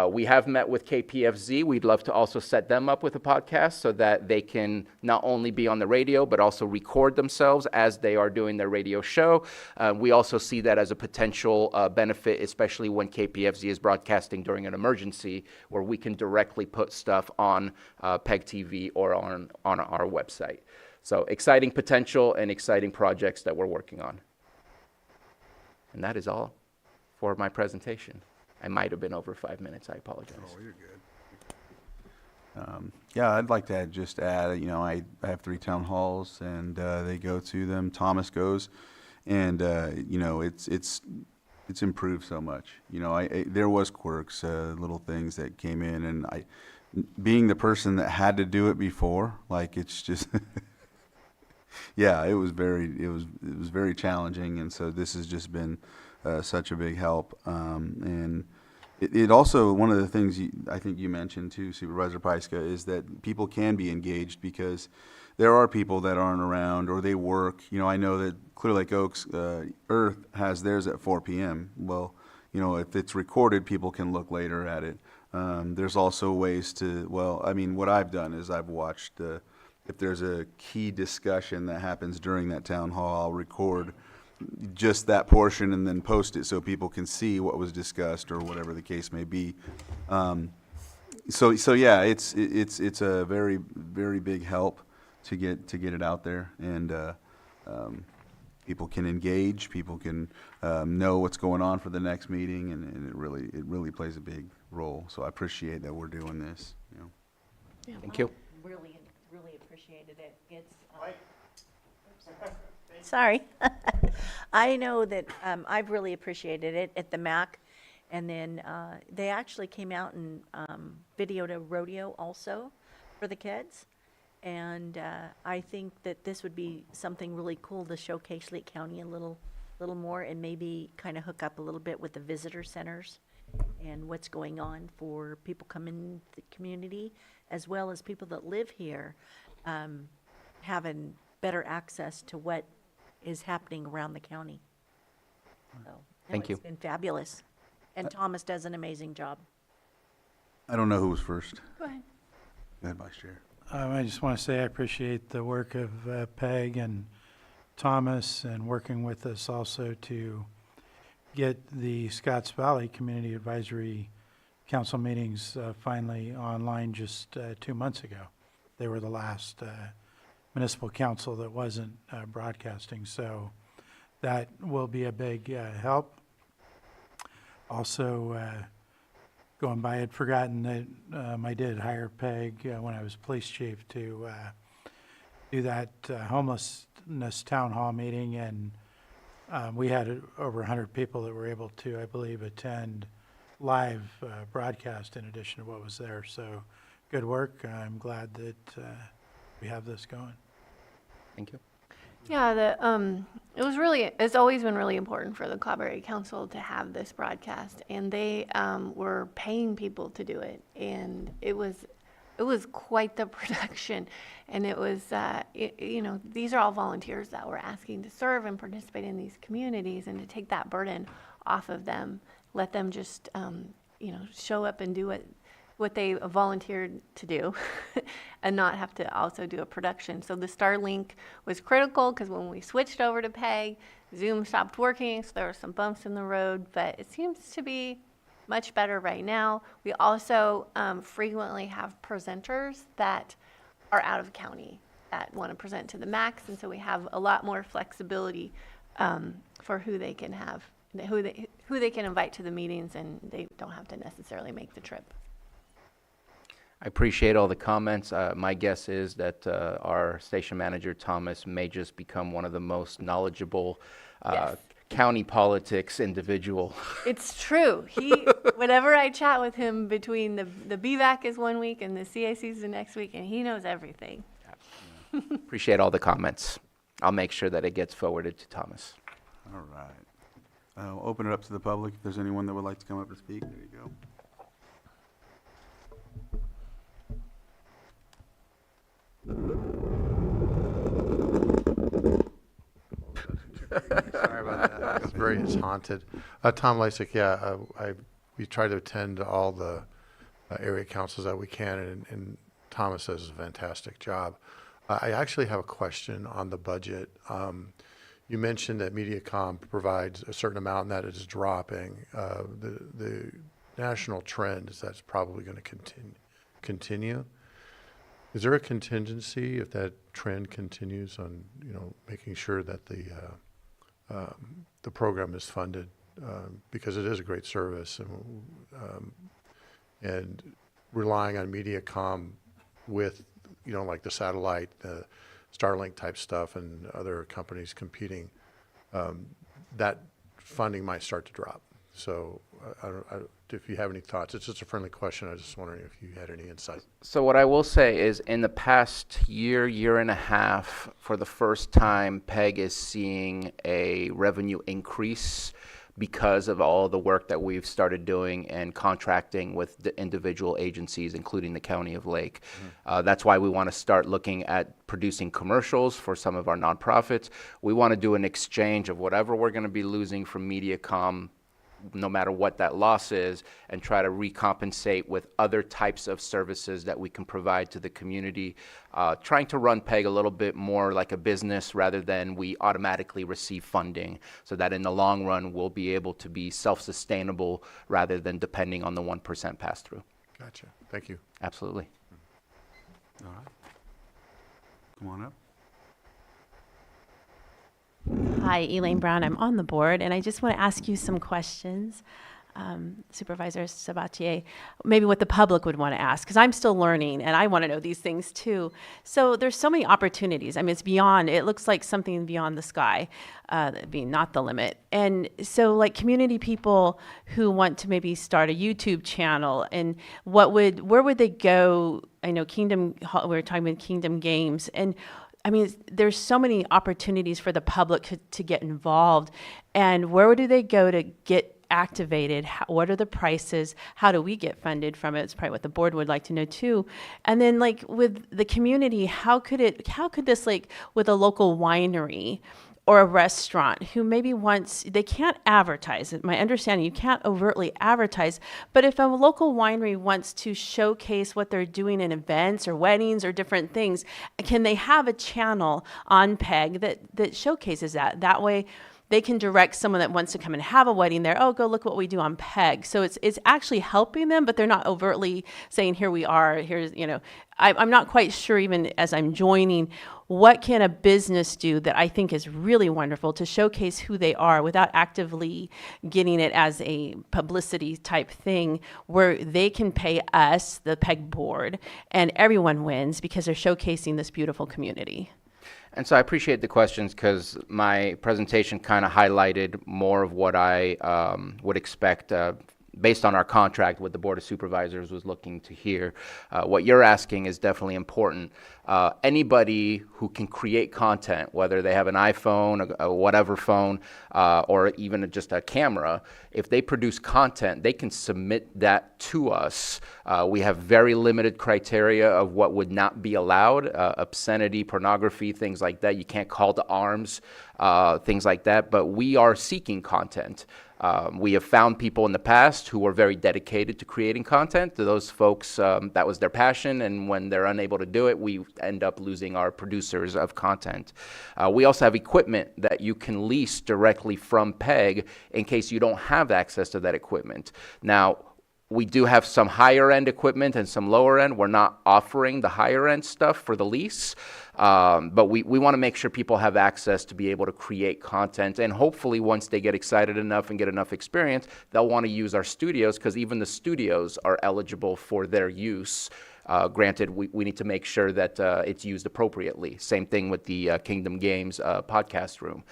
We have met with KPFZ. We'd love to also set them up with a podcast so that they can not only be on the radio, but also record themselves as they are doing their radio show. We also see that as a potential benefit, especially when KPFZ is broadcasting during an emergency, where we can directly put stuff on PEG TV or on our website. So exciting potential and exciting projects that we're working on. And that is all for my presentation. I might have been over 5 minutes. I apologize. Oh, you're good. Yeah, I'd like to just add, I have 3 town halls, and they go to them. Thomas goes, and it's improved so much. There was quirks, little things that came in, and being the person that had to do it before, like it's just, yeah, it was very challenging, and so this has just been such a big help. And it also, one of the things I think you mentioned too, Supervisor Pyska, is that people can be engaged because there are people that aren't around or they work. I know that Clear Lake Oaks Earth has theirs at 4 p.m. Well, if it's recorded, people can look later at it. There's also ways to, what I've done is I've watched, if there's a key discussion that happens during that town hall, I'll record just that portion and then post it so people can see what was discussed or whatever the case may be. So yeah, it's a very, very big help to get it out there, and people can engage, people can know what's going on for the next meeting, and it really plays a big role. So I appreciate that we're doing this. Yeah, Thank you. Really appreciated it. It's sorry. I know that I've really appreciated it at the MAC, and then they actually came out and videoed a rodeo also for the kids, and I think that this would be something really cool to showcase Lake County a little little more and maybe kind of hook up a little bit with the visitor centers and what's going on for people coming to the community, as well as people that live here, having better access to what is happening around the county. So, no, Thank you. It's been fabulous. And Thomas does an amazing job. I don't know who was first. Go ahead. Go ahead, Vice Chair. I just want to say I appreciate the work of Peg and Thomas and working with us also to get the Scotts Valley Community Advisory Council meetings finally online just 2 months ago. They were the last municipal council that wasn't broadcasting, so that will be a big help. Also, going by, I had forgotten that I did hire Peg when I was police chief to do that homelessness town hall meeting, and we had over 100 people that were able to, I believe, attend live broadcast in addition to what was there. So good work. I'm glad that we have this going. Thank you. Yeah, it's always been really important for the Collaborative Council to have this broadcast, and they were paying people to do it, and it was quite the production, and it was, these are all volunteers that were asking to serve and participate in these communities, and to take that burden off of them, let them just, show up and do what they volunteered to do and not have to also do a production. So the Starlink was critical because when we switched over to PEG, Zoom stopped working, so there were some bumps in the road, but it seems to be much better right now. We also frequently have presenters that are out of county that want to present to the max, and so we have a lot more flexibility for who they can have, who they can invite to the meetings, and they don't have to necessarily make the trip. I appreciate all the comments. My guess is that our station manager, Thomas, may just become one of the most knowledgeable Yes. county politics individual. It's true. Whenever I chat with him between the BVAC is one week and the CAC is the next week, and he knows everything. Appreciate all the comments. I'll make sure that it gets forwarded to Thomas. All right. I'll open it up to the public. If there's anyone that would like to come up and speak, there you go. Sorry about that. It's haunted. Tom Lysick, we try to attend to all the area councils that we can, and Thomas does a fantastic job. I actually have a question on the budget. You mentioned that MediaCom provides a certain amount and that it is dropping. The national trend is that's probably going to continue. Is there a contingency if that trend continues on, making sure that the program is funded, because it is a great service, and relying on MediaCom with, like the satellite, the Starlink type stuff and other companies competing, that funding might start to drop. So if you have any thoughts, it's just a friendly question. I was just wondering if you had any insight. So what I will say is in the past year and a half, for the first time, PEG is seeing a revenue increase because of all the work that we've started doing and contracting with the individual agencies, including the County of Lake. That's why we want to start looking at producing commercials for some of our nonprofits. We want to do an exchange of whatever we're going to be losing from MediaCom, no matter what that loss is, and try to recompensate with other types of services that we can provide to the community, trying to run PEG a little bit more like a business rather than we automatically receive funding, so that in the long run we'll be able to be self-sustainable rather than depending on the 1% pass-through. Gotcha. Thank you. Absolutely. All right. Come on up. Hi, Elaine Brown. I'm on the board, and I just want to ask you some questions, Supervisor Sabatier, maybe what the public would want to ask, because I'm still learning, and I want to know these things too. So there's so many opportunities. I mean, it looks like something beyond the sky, being not the limit. And so like community people who want to maybe start a YouTube channel, and where would they go? I know we were talking about Kingdom Games, and I mean, there's so many opportunities for the public to get involved. And where do they go to get activated? What are the prices? How do we get funded from it? It's probably what the board would like to know too. And then like with the community, how could this, like with a local winery or a restaurant who maybe they can't advertise it. My understanding, you can't overtly advertise, but if a local winery wants to showcase what they're doing in events or weddings or different things, can they have a channel on PEG that showcases that? That way they can direct someone that wants to come and have a wedding there. Oh, go look what we do on PEG. So it's actually helping them, but they're not overtly saying, here we are, here's, I'm not quite sure, even as I'm joining, what can a business do that I think is really wonderful to showcase who they are without actively getting it as a publicity type thing where they can pay us, the PEG board, and everyone wins because they're showcasing this beautiful community. And so I appreciate the questions because my presentation kind of highlighted more of what I would expect based on our contract, what the Board of Supervisors was looking to hear. What you're asking is definitely important. Anybody who can create content, whether they have an iPhone, a whatever phone, or even just a camera, if they produce content, they can submit that to us. We have very limited criteria of what would not be allowed, obscenity, pornography, things like that. You can't call to arms, things like that, but we are seeking content. We have found people in the past who were very dedicated to creating content. To those folks, that was their passion, and when they're unable to do it, we end up losing our producers of content. We also have equipment that you can lease directly from PEG in case you don't have access to that equipment. Now, we do have some higher end equipment and some lower end. We're not offering the higher end stuff for the lease, but we want to make sure people have access to be able to create content. And hopefully once they get excited enough and get enough experience, they'll want to use our studios because even the studios are eligible for their use. Granted, we need to make sure that it's used appropriately. Same thing with the Kingdom Games podcast room.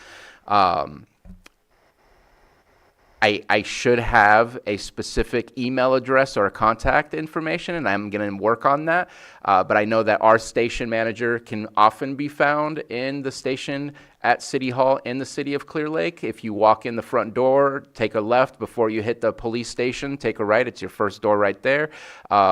I should have a specific email address or a contact information, and I'm going to work on that. But I know that our station manager can often be found in the station at City Hall in the city of Clear Lake. If you walk in the front door, take a left before you hit the police station, take a right. It's your first door right there.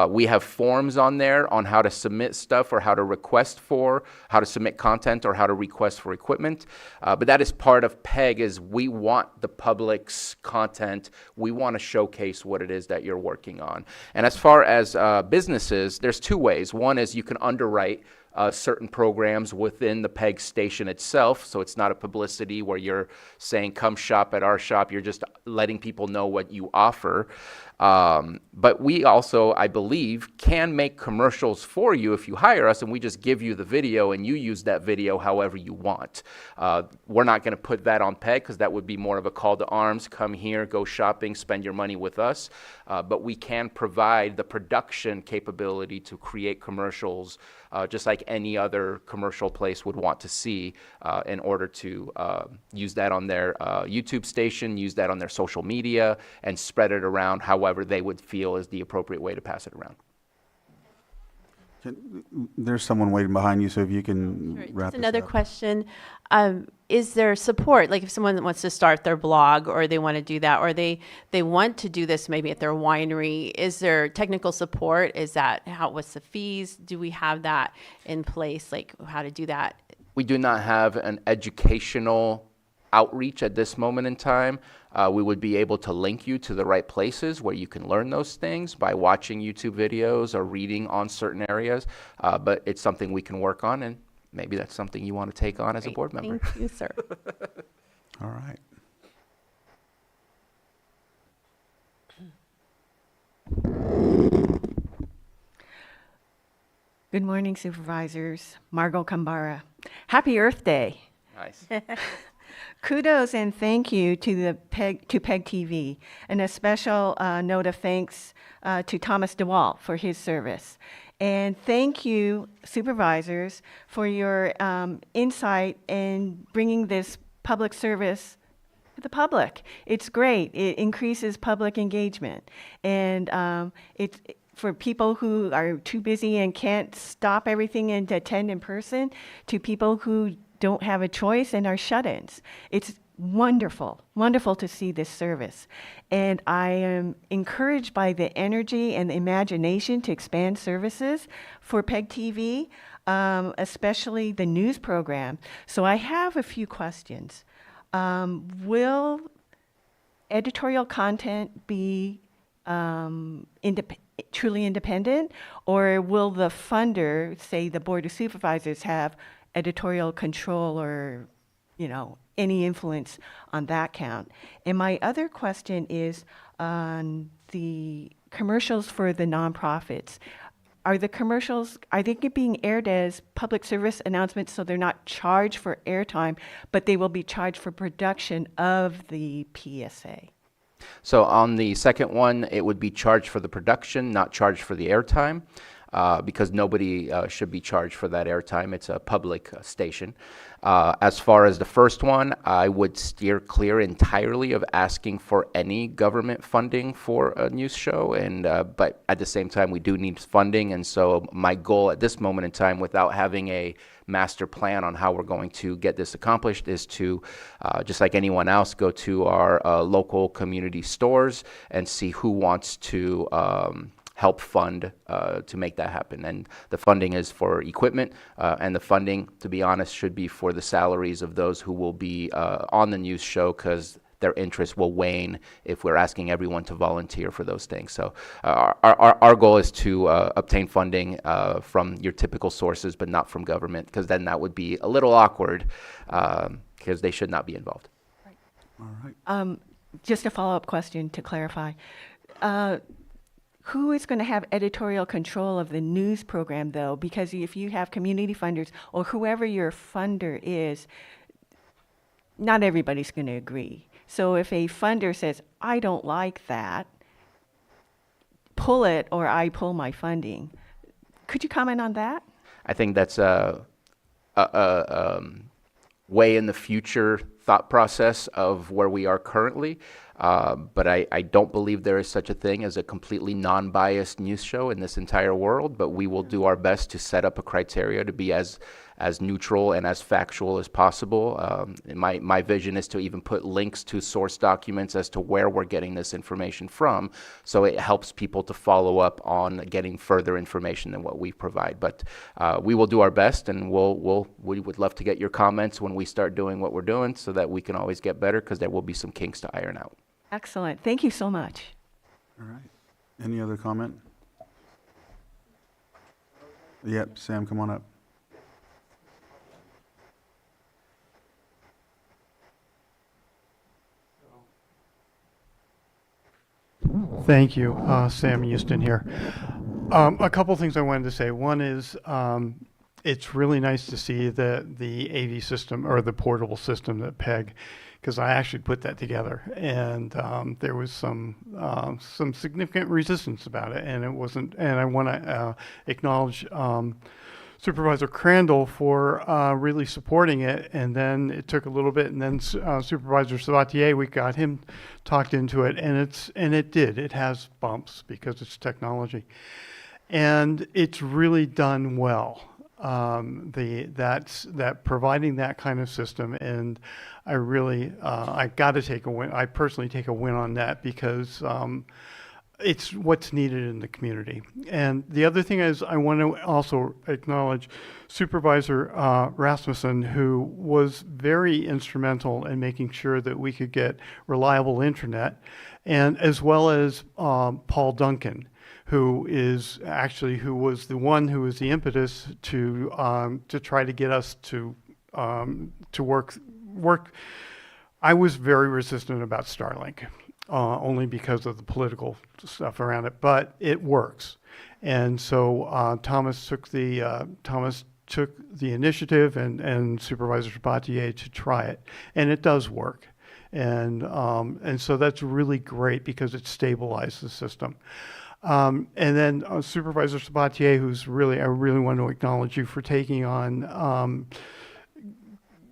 We have forms on there on how to submit stuff or how to request for, how to submit content or how to request for equipment. But that is part of PEG is we want the public's content. We want to showcase what it is that you're working on. And as far as businesses, there's two ways. One is you can underwrite certain programs within the PEG station itself, so it's not a publicity where you're saying come shop at our shop, you're just letting people know what you offer. But we also, I believe, can make commercials for you if you hire us and we just give you the video and you use that video however you want. We're not going to put that on PEG because that would be more of a call to arms, come here, go shopping, spend your money with us. But we can provide the production capability to create commercials just like any other commercial place would want to see in order to use that on their YouTube station, use that on their social media, and spread it around however they would feel is the appropriate way to pass it around. There's someone waiting behind you, so if you can Sure. wrap Just another this up. question. Is there support? Like if someone wants to start their blog or they want to do that, or they want to do this maybe at their winery, is there technical support? Is that what's the fees? Do we have that in place, like how to do that? We do not have an educational outreach at this moment in time. We would be able to link you to the right places where you can learn those things by watching YouTube videos or reading on certain areas, but it's something we can work on, and maybe that's something you want to take on as a board member. Thank you, sir. All right. Good morning, Supervisors. Margot Kambara. Happy Earth Day. Nice. Kudos and thank you to PEG TV, and a special note of thanks to Thomas DeWalt for his service. And thank you, Supervisors, for your insight in bringing this public service to the public. It's great. It increases public engagement. And for people who are too busy and can't stop everything and attend in person, to people who don't have a choice and are shut-ins. It's wonderful, wonderful to see this service. And I am encouraged by the energy and the imagination to expand services for PEG TV, especially the news program. So I have a few questions. Will editorial content be truly independent, or will the funder, say the Board of Supervisors, have editorial control or, any influence on that count? And my other question is on the commercials for the nonprofits. Are the commercials, are they being aired as public service announcements, so they're not charged for airtime, but they will be charged for production of the PSA? So on the second one, it would be charged for the production, not charged for the airtime, because nobody should be charged for that airtime. It's a public station. As far as the first one, I would steer clear entirely of asking for any government funding for a news show, but at the same time, we do need funding, and so my goal at this moment in time, without having a master plan on how we're going to get this accomplished, is to, just like anyone else, go to our local community stores and see who wants to help fund to make that happen. And the funding is for equipment, and the funding, to be honest, should be for the salaries of those who will be on the news show, because their interest will wane if we're asking everyone to volunteer for those things. So our goal is to obtain funding from your typical sources, but not from government, because then that would be a little awkward, because they should not be involved. All right. Just a follow-up question to clarify. Who is going to have editorial control of the news program, though? Because if you have community funders or whoever your funder is, not everybody's going to agree. So if a funder says, I don't like that, pull it, or I pull my funding. Could you comment on that? I think that's a way in the future thought process of where we are currently. But I don't believe there is such a thing as a completely non-biased news show in this entire world, but we will do our best to set up a criteria to be as neutral and as factual as possible. My vision is to even put links to source documents as to where we're getting this information from, so it helps people to follow up on getting further information than what we provide. But we will do our best, and we would love to get your comments when we start doing what we're doing, so that we can always get better, because there will be some kinks to iron out. Excellent. Thank you so much. All right. Any other comment? Yep, Sam, come on up. Thank you. Sam Houston here. A couple things I wanted to say. One is it's really nice to see the AV system, or the portable system that PEG, because I actually put that together, and there was some significant resistance about it, and it wasn't. And I want to acknowledge Supervisor Crandall for really supporting it, and then it took a little bit, and then Supervisor Sabatier, we got him talked into it, and it has bumps because it's technology, and it's really done well. That providing that kind of system, and I really I got to take a win. I personally take a win on that, because it's what's needed in the community. And the other thing is, I want to also acknowledge Supervisor Rasmussen, who was very instrumental in making sure that we could get reliable internet, and as well as Paul Duncan, who was the one who was the impetus to try to get us to work. I was very resistant about Starlink, only because of the political stuff around it, but it works. And so Thomas took the initiative, and Supervisor Sabatier, to try it, and it does work. And so that's really great, because it stabilized the system. And then Supervisor Sabatier, I really want to acknowledge you for taking on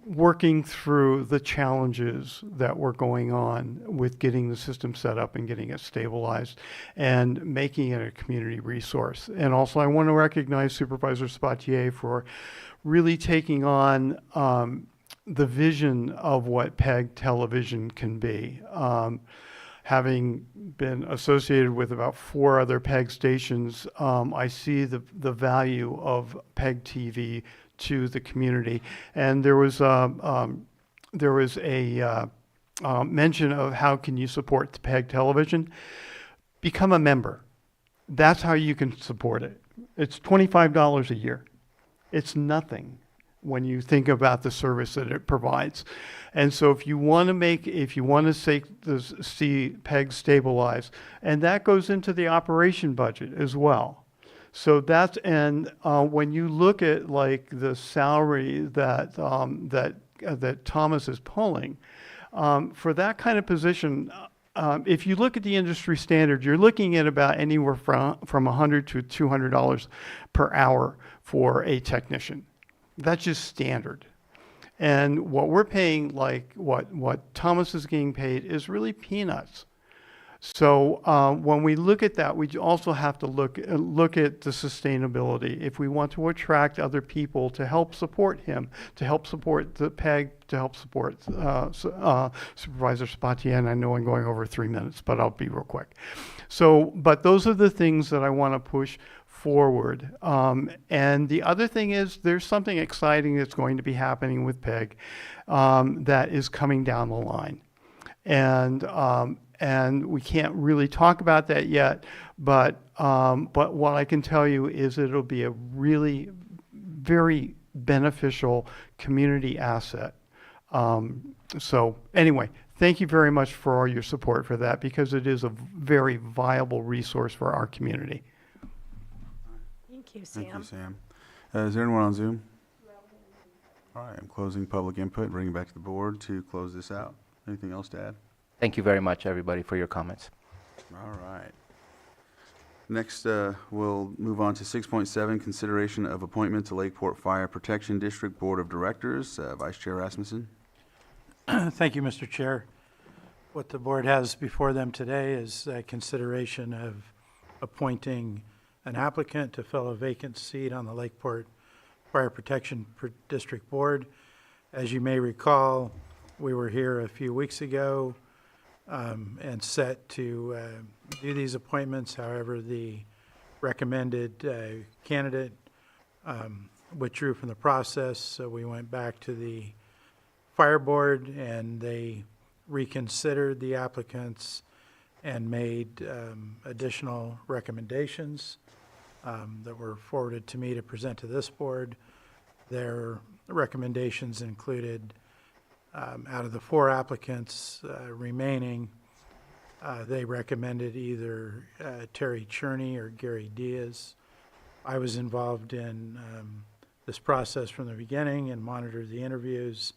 working through the challenges that were going on with getting the system set up and getting it stabilized and making it a community resource. And also I want to recognize Supervisor Spatier for really taking on the vision of what PEG television can be. Having been associated with about 4 other PEG stations, I see the value of PEG TV to the community. And there was a mention of how can you support the PEG television. Become a member. That's how you can support it. It's $25 a year. It's nothing when you think about the service that it provides. And so if you want to see PEG stabilize, and that goes into the operation budget as well. So that's, and when you look at like the salary that that Thomas is pulling, for that kind of position, if you look at the industry standard, you're looking at about anywhere from $100 to $200 per hour for a technician. That's just standard. And what we're paying, like what Thomas is getting paid, is really peanuts. So when we look at that, we also have to look at the sustainability. If we want to attract other people to help support him, to help support the PEG, to help support Supervisor Spatier, and I know I'm going over 3 minutes, but I'll be real quick. So, but those are the things that I want to push forward. And the other thing is there's something exciting that's going to be happening with PEG that is coming down the line. And we can't really talk about that yet, but what I can tell you is it'll be a really very beneficial community asset. So anyway, thank you very much for all your support for that, because it is a very viable resource for our community. Thank you, Sam. Thank you, Sam. Is there anyone on Zoom? All right, I'm closing public input, bringing it back to the board to close this out. Anything else to add? Thank you very much, everybody, for your comments. All right. Next, we'll move on to 6.7, consideration of appointment to Lakeport Fire Protection District Board of Directors. Vice Chair Rasmussen. Thank you, Mr. Chair. What the board has before them today is a consideration of appointing an applicant to fill a vacant seat on the Lakeport Fire Protection District Board. As you may recall, we were here a few weeks ago and set to do these appointments. However, the recommended candidate withdrew from the process, so we went back to the fire board and they reconsidered the applicants and made additional recommendations that were forwarded to me to present to this board. Their recommendations included, out of the 4 applicants remaining, they recommended either Terry Cherney or Gary Diaz. I was involved in this process from the beginning and monitored the interviews.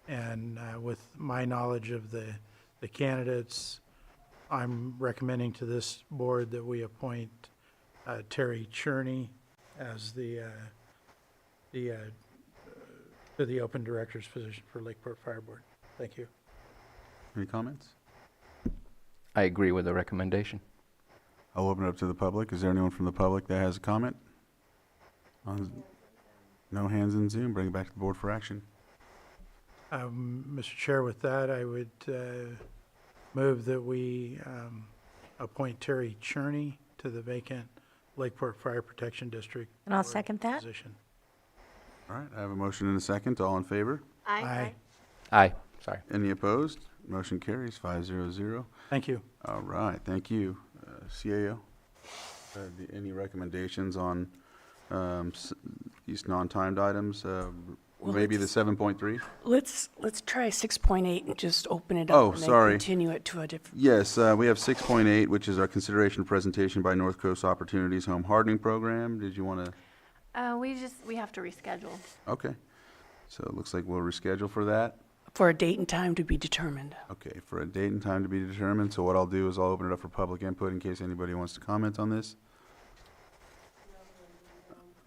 And with my knowledge of the candidates, I'm recommending to this board that we appoint Terry Cherney as the open director's position for Lakeport Fire Board. Thank you. Any comments? I agree with the recommendation. I'll open it up to the public. Is there anyone from the public that has a comment? No hands in Zoom. Bring it back to the board for action. Mr. Chair, with that, I would move that we appoint Terry Cherney to the vacant Lakeport Fire Protection District. And I'll Board second that. position. All right, I have a motion and a second. All in favor? Aye. Aye. Sorry. Any opposed? Motion carries 5-0-0. Thank you. All right, thank you. CAO, any recommendations on these non-timed items? Maybe the 7.3? Let's try 6.8 and just open it up Oh, and sorry. then continue it to a different. Yes, we have 6.8, which is our consideration presentation by North Coast Opportunities Home Hardening Program. Did you want to? We have to reschedule. Okay, so it looks like we'll reschedule for that. For a date and time to be determined. Okay, for a date and time to be determined. So what I'll do is I'll open it up for public input in case anybody wants to comment on this.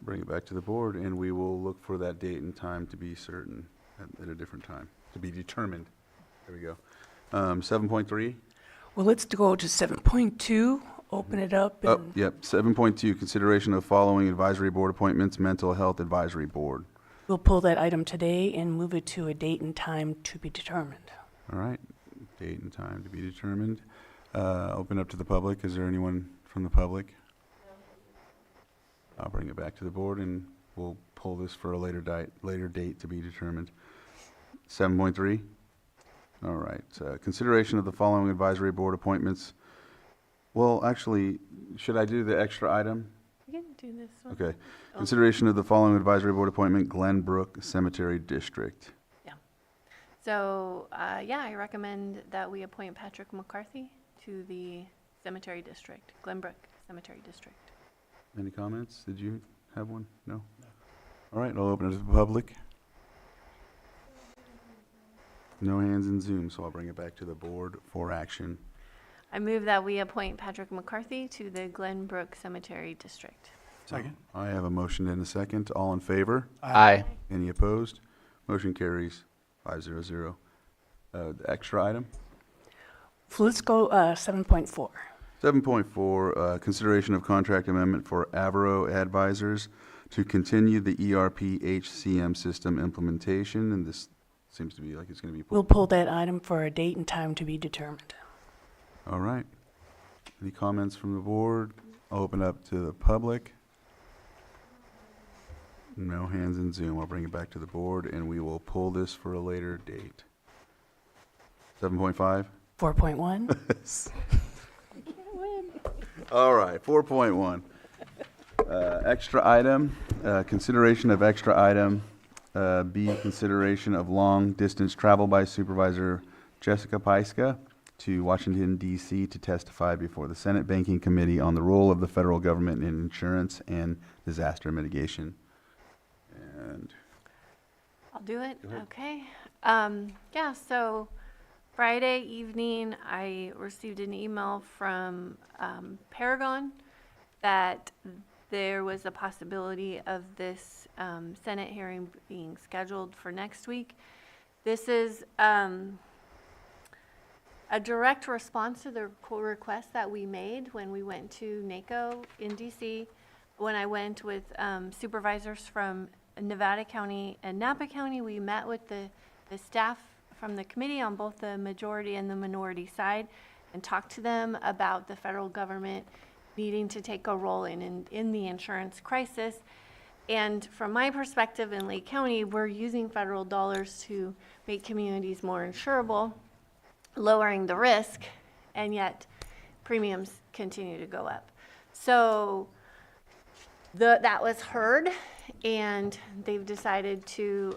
Bring it back to the board, and we will look for that date and time to be certain. at a different time, to be determined. There we go. 7.3? Well, let's go to 7.2, open it up. Oh, And yep, 7.2, consideration of following advisory board appointments, Mental Health Advisory Board. we'll pull that item today and move it to a date and time to be determined. All right, date and time to be determined. Open up to the public. Is there anyone from the public? I'll bring it back to the board and we'll pull this for a later date to be determined. 7.3? All right, consideration of the following advisory board appointments. Well, actually, should I do the extra item? You can do this one. Okay. Consideration of the following advisory board appointment, Glenbrook Cemetery District. So, I recommend that we appoint Patrick McCarthy to the Cemetery District, Glenbrook Cemetery District. Any comments? Did you have one? No? All right, I'll open it to the public. No hands in Zoom, so I'll bring it back to the board for action. I move that we appoint Patrick McCarthy to the Glenbrook Cemetery District. Second. I have a motion and a second. All in favor? Aye. Any opposed? Motion carries 500. The extra item? So let's go 7.4. 7.4, consideration of contract amendment for Avro Advisors to continue the ERP HCM system implementation, and this seems to be like it's going to be. We'll pull that item for a date and time to be determined. All right. Any comments from the board? I'll open up to the public. No hands in Zoom. I'll bring it back to the board, and we will pull this for a later date. 7.5? 4.1. All right, 4.1. Extra item, consideration of extra item. B, consideration of long-distance travel by Supervisor Jessica Pyska to Washington, D.C. to testify before the Senate Banking Committee on the role of the federal government in insurance and disaster mitigation. And I'll do it. Go ahead. Okay. So Friday evening, I received an email from Paragon that there was a possibility of this Senate hearing being scheduled for next week. This is a direct response to the request that we made when we went to NACO in DC. When I went with supervisors from Nevada County and Napa County, we met with the staff from the committee on both the majority and the minority side and talked to them about the federal government needing to take a role in the insurance crisis. And from my perspective in Lake County, we're using federal dollars to make communities more insurable, lowering the risk, and yet premiums continue to go up. So that was heard, and they've decided to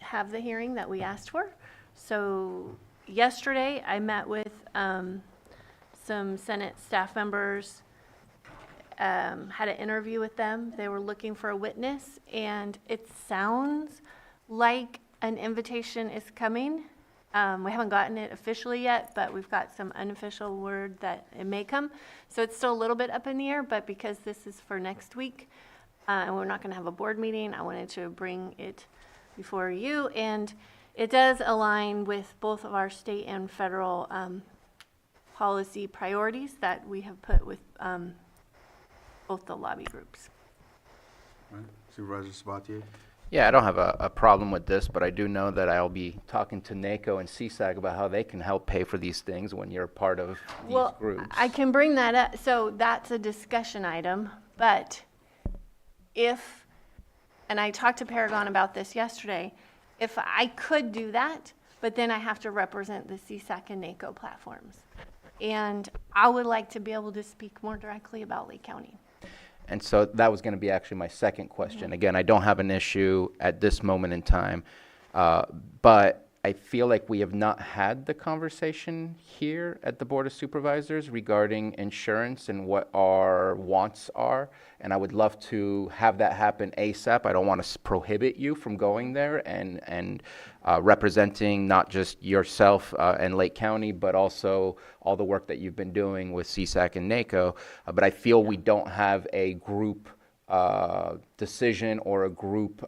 have the hearing that we asked for. So yesterday, I met with some Senate staff members, had an interview with them. They were looking for a witness, and it sounds like an invitation is coming. We haven't gotten it officially yet, but we've got some unofficial word that it may come. So it's still a little bit up in the air, but because this is for next week, and we're not going to have a board meeting, I wanted to bring it before you. And it does align with both of our state and federal policy priorities that we have put with both the lobby groups. all right, Supervisor Sabatier? Yeah, I don't have a problem with this, but I do know that I'll be talking to NACO and CSAG about how they can help pay for these things when you're part of these groups. I can bring that up. So that's a discussion item, but if, and I talked to Paragon about this yesterday, if I could do that, but then I have to represent the CSAC and NACO platforms. And I would like to be able to speak more directly about Lake County. And so that was going to be actually my second question. Again, I don't have an issue at this moment in time, but I feel like we have not had the conversation here at the Board of Supervisors regarding insurance and what our wants are. And I would love to have that happen ASAP. I don't want to prohibit you from going there and representing not just yourself and Lake County, but also all the work that you've been doing with CSAC and NACO. But I feel we don't have a group decision or a group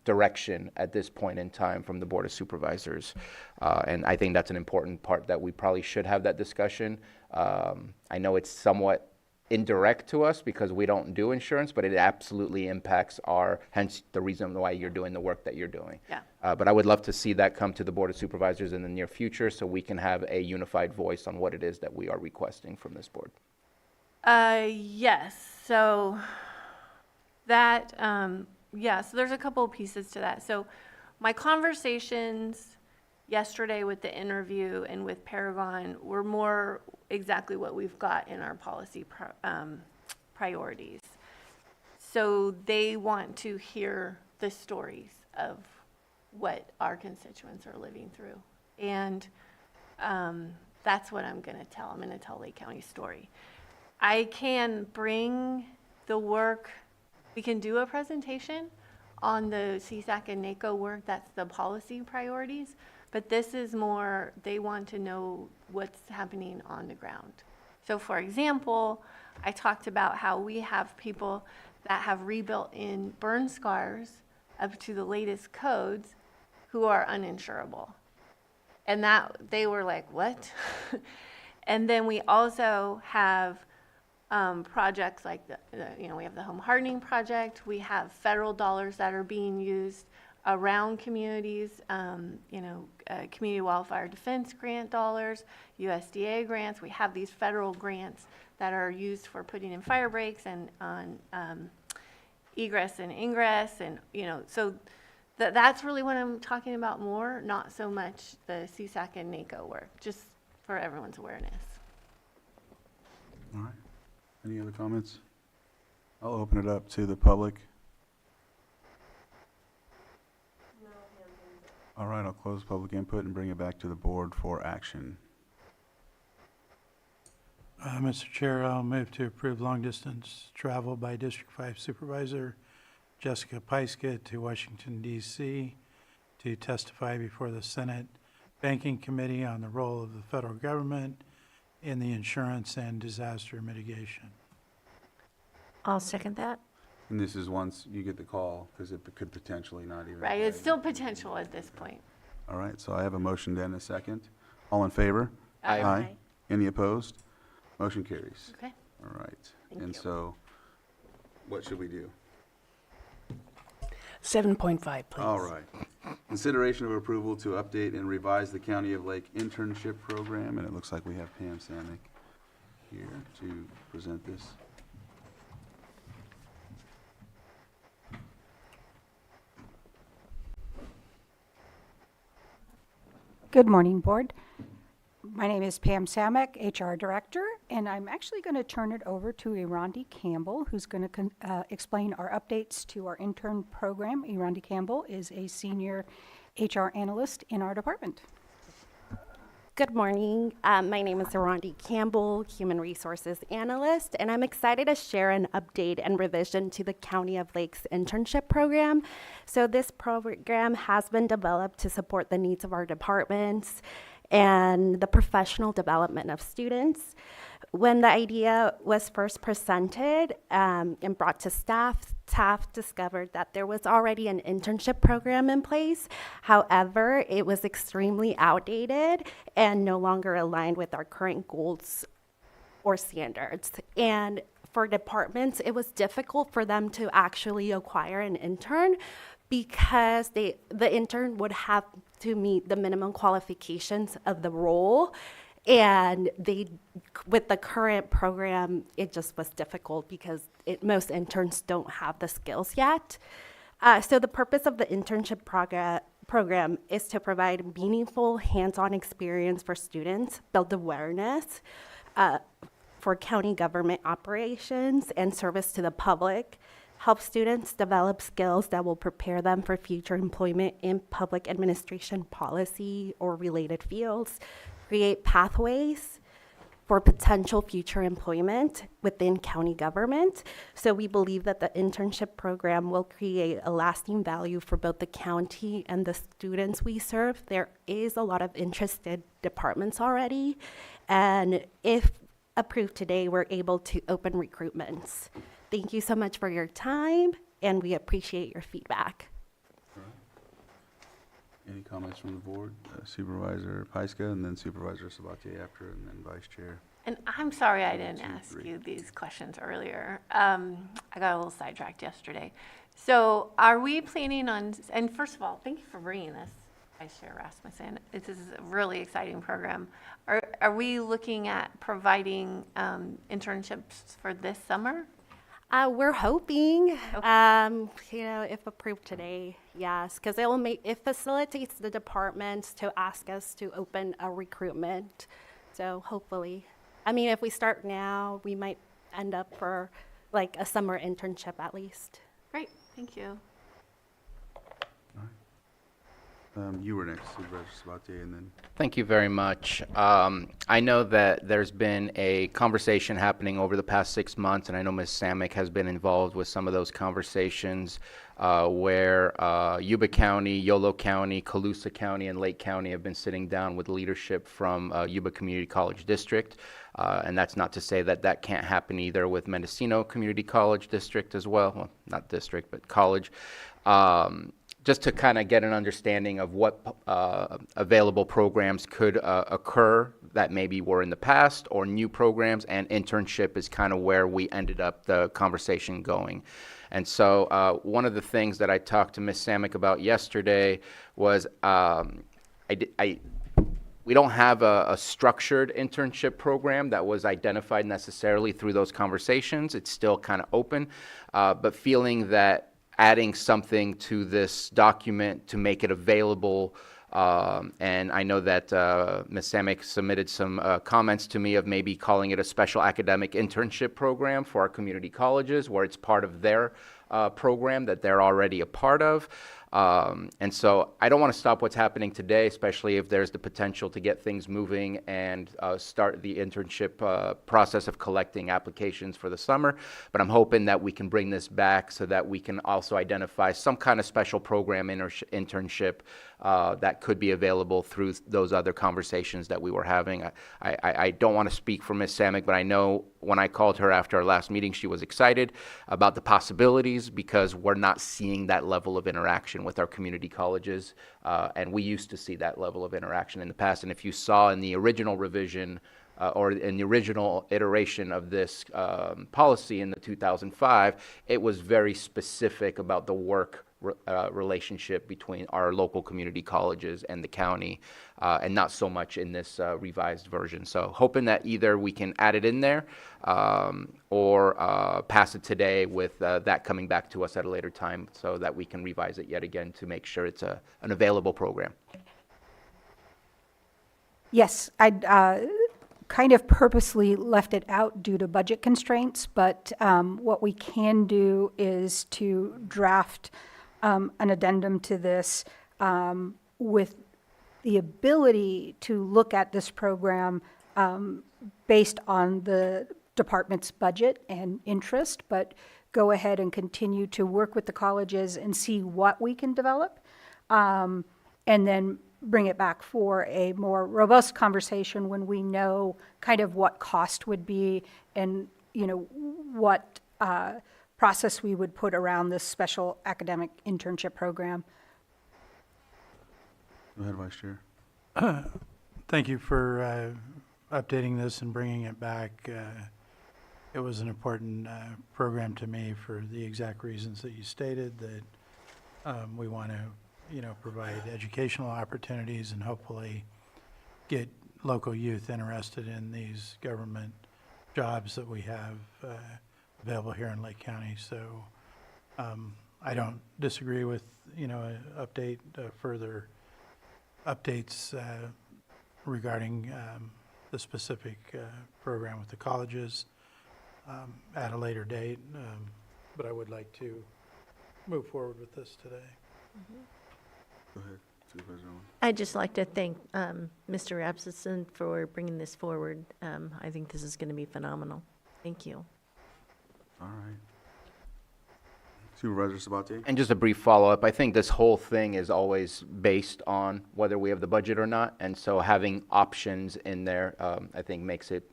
direction at this point in time from the Board of Supervisors. And I think that's an important part that we probably should have that discussion. I know it's somewhat indirect to us because we don't do insurance, but it absolutely impacts hence the reason why you're doing the work that you're doing. Yeah. But I would love to see that come to the Board of Supervisors in the near future so we can have a unified voice on what it is that we are requesting from this board. Yes. So that, so there's a couple of pieces to that. So my conversations yesterday with the interview and with Paragon were more exactly what we've got in our policy priorities. So they want to hear the stories of what our constituents are living through. And that's what I'm going to tell. I'm going to tell Lake County's story. I can bring the work, we can do a presentation on the CSAC and NACO work, that's the policy priorities, but this is more, they want to know what's happening on the ground. So for example, I talked about how we have people that have rebuilt in burn scars up to the latest codes who are uninsurable. And that, they were like, what? And then we also have projects like we have the home hardening project. We have federal dollars that are being used around communities, community wildfire defense grant dollars, USDA grants. We have these federal grants that are used for putting in fire breaks and on egress and ingress, and so that's really what I'm talking about more, not so much the CSAC and NACO work, just for everyone's awareness. All right. Any other comments? I'll open it up to the public. All right, I'll close public input and bring it back to the board for action. Mr. Chair, I'll move to approve long-distance travel by District 5 Supervisor Jessica Pyska to Washington, D.C. to testify before the Senate Banking Committee on the role of the federal government in the insurance and disaster mitigation. I'll second that. And this is once you get the call, because it could potentially not even. Right, it's still potential at this point. All right, so I have a motion then, a second. All in favor? Aye. Aye. Any opposed? Motion carries. Okay. All right. Thank And you. so, what should we do? 7.5, please. All right. Consideration of approval to update and revise the County of Lake internship program, and it looks like we have Pam Samick here to present this. Good morning, Board. My name is Pam Samick, HR Director, and I'm actually going to turn it over to Irandi Campbell, who's going to explain our updates to our intern program. Irandi Campbell is a senior HR analyst in our department. Good morning. My name is Irandi Campbell, Human Resources Analyst, and I'm excited to share an update and revision to the County of Lakes internship program. So this program has been developed to support the needs of our departments and the professional development of students. When the idea was first presented and brought to staff discovered that there was already an internship program in place. However, it was extremely outdated and no longer aligned with our current goals or standards. And for departments, it was difficult for them to actually acquire an intern because the intern would have to meet the minimum qualifications of the role. And with the current program, it just was difficult because most interns don't have the skills yet. So the purpose of the internship program is to provide meaningful hands-on experience for students, build awareness for county government operations and service to the public, help students develop skills that will prepare them for future employment in public administration policy or related fields, create pathways for potential future employment within county government. So we believe that the internship program will create a lasting value for both the county and the students we serve. There is a lot of interested departments already, and if approved today, we're able to open recruitments thank you so much for your time, and we appreciate your feedback. Any comments from the board? Supervisor Pyska, and then Supervisor Sabatier after, and then Vice Chair. And I'm sorry I didn't 2, ask 3. you these questions earlier. I got a little sidetracked yesterday. So are we planning on, and first of all, thank you for bringing this, Vice Chair Rasmussen. This is a really exciting program. Are we looking at providing internships for this summer? We're hoping, if approved today, yes, because it facilitates the departments to ask us to open a recruitment. So hopefully, if we start now, we might end up for like a summer internship at least. Great, thank you. You were next, Supervisor Sabatier, and then. Thank you very much. I know that there's been a conversation happening over the past 6 months, and I know Ms. Samick has been involved with some of those conversations where Yuba County, Yolo County, Colusa County, and Lake County have been sitting down with leadership from Yuba Community College District. And that's not to say that that can't happen either with Mendocino Community College District as well not district, but college. Just to kind of get an understanding of what available programs could occur that maybe were in the past, or new programs, and internship is kind of where we ended up the conversation going. And so one of the things that I talked to Ms. Samick about yesterday was we don't have a structured internship program that was identified necessarily through those conversations. It's still kind of open, but feeling that adding something to this document to make it available, and I know that Ms. Samick submitted some comments to me of maybe calling it a special academic internship program for our community colleges, where it's part of their program that they're already a part of. And so I don't want to stop what's happening today, especially if there's the potential to get things moving and start the internship process of collecting applications for the summer. But I'm hoping that we can bring this back so that we can also identify some kind of special program internship that could be available through those other conversations that we were having. I don't want to speak for Ms. Samick, but I know when I called her after our last meeting, she was excited about the possibilities, because we're not seeing that level of interaction with our community colleges, and we used to see that level of interaction in the past. And if you saw in the original revision or in the original iteration of this policy in the 2005, it was very specific about the work relationship between our local community colleges and the county, and not so much in this revised version. So hoping that either we can add it in there or pass it today with that coming back to us at a later time so that we can revise it yet again to make sure it's an available program. Yes, I kind of purposely left it out due to budget constraints, but what we can do is to draft an addendum to this with the ability to look at this program based on the department's budget and interest, but go ahead and continue to work with the colleges and see what we can develop, and then bring it back for a more robust conversation when we know kind of what cost would be and, what process we would put around this special academic internship program. Go ahead, Vice Chair. Thank you for updating this and bringing it back. It was an important program to me for the exact reasons that you stated, that we want to, provide educational opportunities and hopefully get local youth interested in these government jobs that we have available here in Lake County. So I don't disagree with, further updates regarding the specific program with the colleges at a later date, but I would like to move forward with this today. Go ahead, Supervisor Owen. I'd just like to thank Mr. Rapsison for bringing this forward. I think this is going to be phenomenal. Thank you. All right. Supervisor Sabatier? And just a brief follow-up, I think this whole thing is always based on whether we have the budget or not, and so having options in there, I think makes it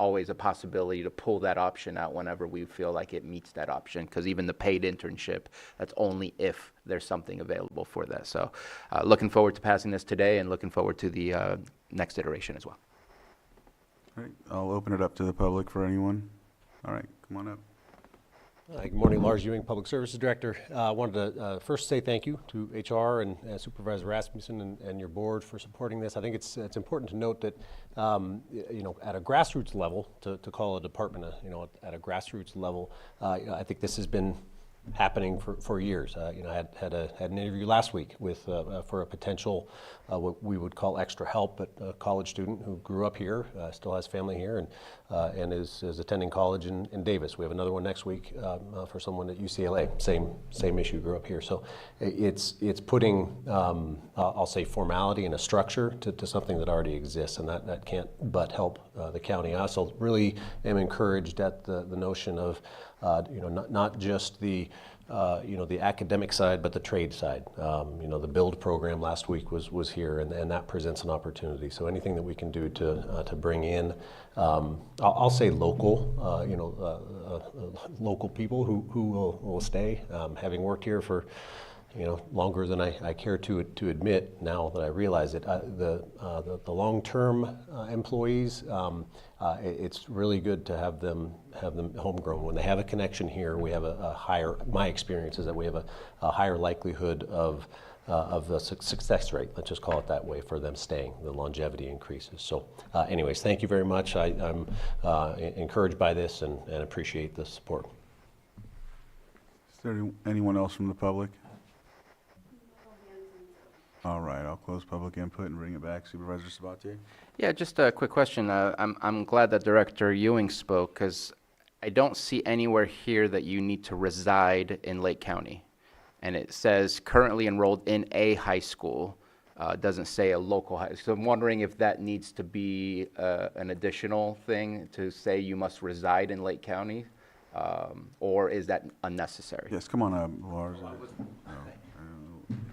always a possibility to pull that option out whenever we feel like it meets that option, because even the paid internship, that's only if there's something available for that. So looking forward to passing this today and looking forward to the next iteration as well. All right, I'll open it up to the public for anyone. All right, come on up. Good morning, Lars Ewing, Public Services Director. I wanted to first say thank you to HR and Supervisor Rasmussen and your board for supporting this. I think it's important to note that, at a grassroots level, to call a department, at a grassroots level, I think this has been happening for years. I had an interview last week with for a potential what we would call extra help, but a college student who grew up here, still has family here, and is attending college in Davis. We have another one next week for someone at UCLA. Same issue, grew up here. So it's putting I'll say formality and a structure to something that already exists, and that can't but help the county. I also really am encouraged at the notion of not just the academic side, but the trade side. The Build program last week was here, and that presents an opportunity. So anything that we can do to bring in, I'll say local, local people who will stay. Having worked here for longer than I care to admit, now that I realize it, the long-term employees, it's really good to have them homegrown. When they have a connection here, we have a higher. My experience is that we have a higher likelihood of the success rate. Let's just call it that way, for them staying. The longevity increases. So, anyways, thank you very much. I'm encouraged by this and appreciate the support. Is there anyone else from the public? All right, I'll close public input and bring it back. Supervisor Sabatier? Yeah, just a quick question. I'm glad that Director Ewing spoke, because I don't see anywhere here that you need to reside in Lake County. And it says currently enrolled in a high school. Doesn't say a local high school. So I'm wondering if that needs to be an additional thing to say you must reside in Lake County, or is that unnecessary? Yes, come on up, Lars.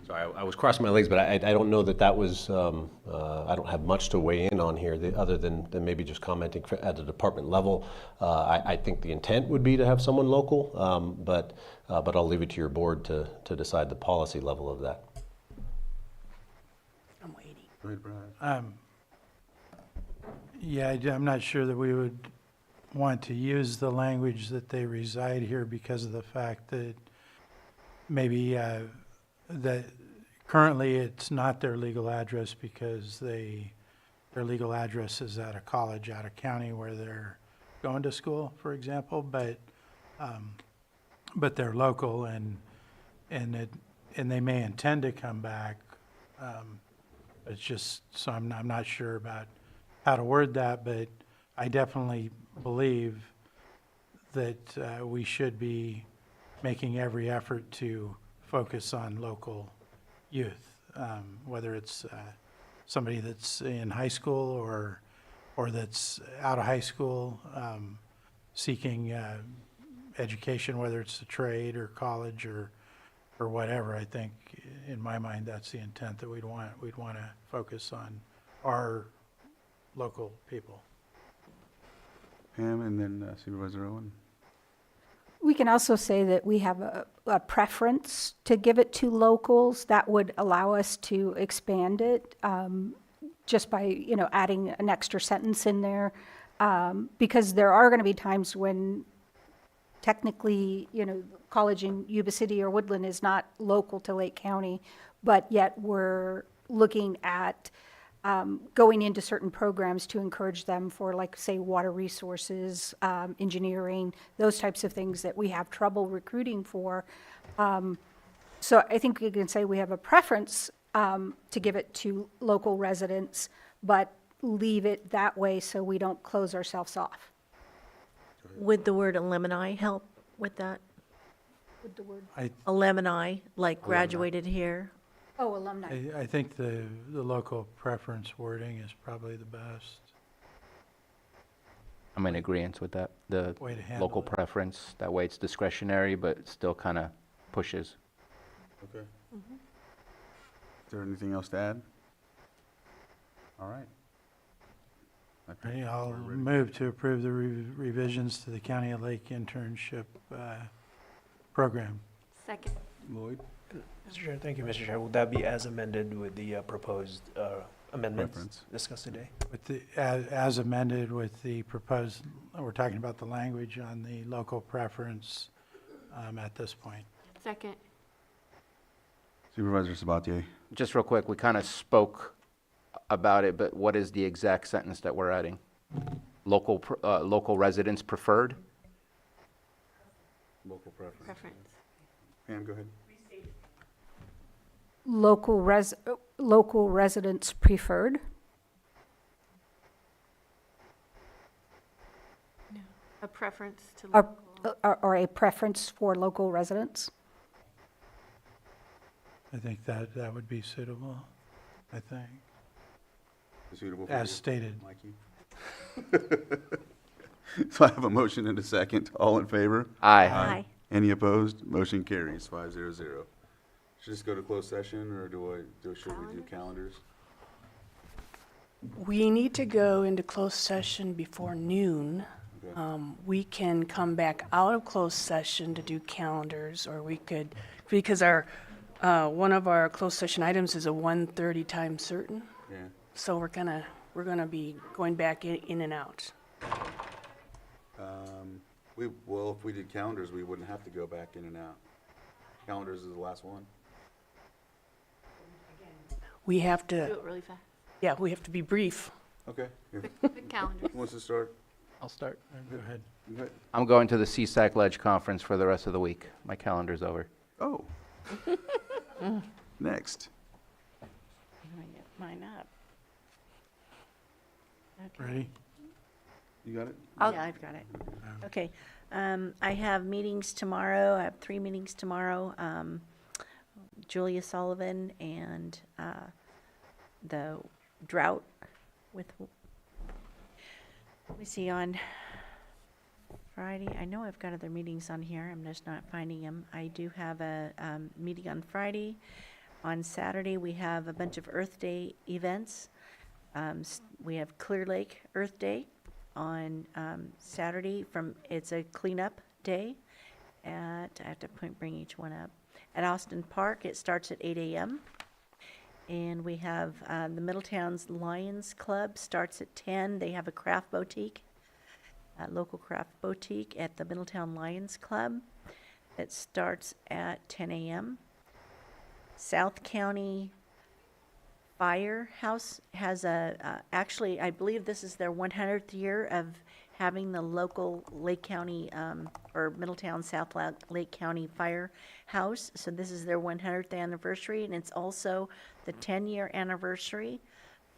Sorry, I was crossing my legs, but I don't know that was, I don't have much to weigh in on here other than maybe just commenting at the department level. I think the intent would be to have someone local, but I'll leave it to your board to decide the policy level of that. I'm waiting. Go ahead, Brad. Yeah, I'm not sure that we would want to use the language that they reside here, because of the fact that maybe that currently it's not their legal address, because their legal address is at a college out of county where they're going to school, for example, but they're local, and they may intend to come back. It's just, so I'm not sure about how to word that, but I definitely believe that we should be making every effort to focus on local youth, whether it's somebody that's in high school or that's out of high school, seeking education, whether it's a trade or college or whatever. I think, in my mind, that's the intent, that we'd want to focus on our local people. Pam, and then Supervisor Owen. We can also say that we have a preference to give it to locals. That would allow us to expand it just by, adding an extra sentence in there. Because there are going to be times when technically, college in Yuba City or Woodland is not local to Lake County, but yet we're looking at going into certain programs to encourage them for, like, say, water resources, engineering, those types of things that we have trouble recruiting for. So I think we can say we have a preference to give it to local residents, but leave it that way so we don't close ourselves off. Would the word alumni help with that? Would the word? Alumni, like graduated here? Oh, alumni. I think the local preference wording is probably the best. I'm in agreement with that. The Way to handle local it. preference, that way it's discretionary, but still kind of pushes. Okay. Is there anything else to add? All right. I think Okay, I'll we're ready. move to approve the revisions to the County of Lake internship program. Second. Lloyd? Mr. Chair, thank you, Mr. Chair. Will that be as amended with the proposed amendments Preference. discussed today? With the, as amended with the proposed, we're talking about the language on the local preference at this point. Second. Supervisor Sabatier? Just real quick, we kind of spoke about it, but what is the exact sentence that we're adding? Local residents preferred? Local preference. Preference. Pam, go ahead. Local residents preferred. A preference to Or, local. or a preference for local residents. I think that would be suitable, I think, Suitable for as you, stated. Mikey? So I have a motion and a second. All in favor? Aye. Aye. Any opposed? Motion carries 500. Should this go to closed session, or should we do calendars? We need to go into closed session before noon. Okay. We can come back out of closed session to do calendars, or we could, because our, one of our closed session items is a 1:30 time certain. Yeah. So we're gonna be going back in and out. Well, if we did calendars, we wouldn't have to go back in and out. Calendars is the last one. We have Do to, it really fast. yeah, we have to be brief. Okay. Here. Quick calendar. Who wants to start? I'll start. Go ahead. Go ahead. I'm going to the CSAC Ledge Conference for the rest of the week. My calendar's over. Oh. Next. I'm gonna get mine up. Okay. Ready? You got it? Yeah, I've got it. Okay. I have meetings tomorrow. I have 3 meetings tomorrow. Julia Sullivan and the drought with, let me see, on Friday. I know I've got other meetings on here. I'm just not finding them. I do have a meeting on Friday. On Saturday, we have a bunch of Earth Day events. We have Clear Lake Earth Day on Saturday. It's a cleanup day I have to bring each one up. At Austin Park, it starts at 8 a.m. And we have the Middletown's Lions Club starts at 10. They have a craft boutique, a local craft boutique at the Middletown Lions Club. It starts at 10 a.m. South County Firehouse has actually, I believe this is their 100th year of having the local Lake County, or Middletown South Lake County Firehouse. So this is their 100th anniversary, and it's also the 10-year anniversary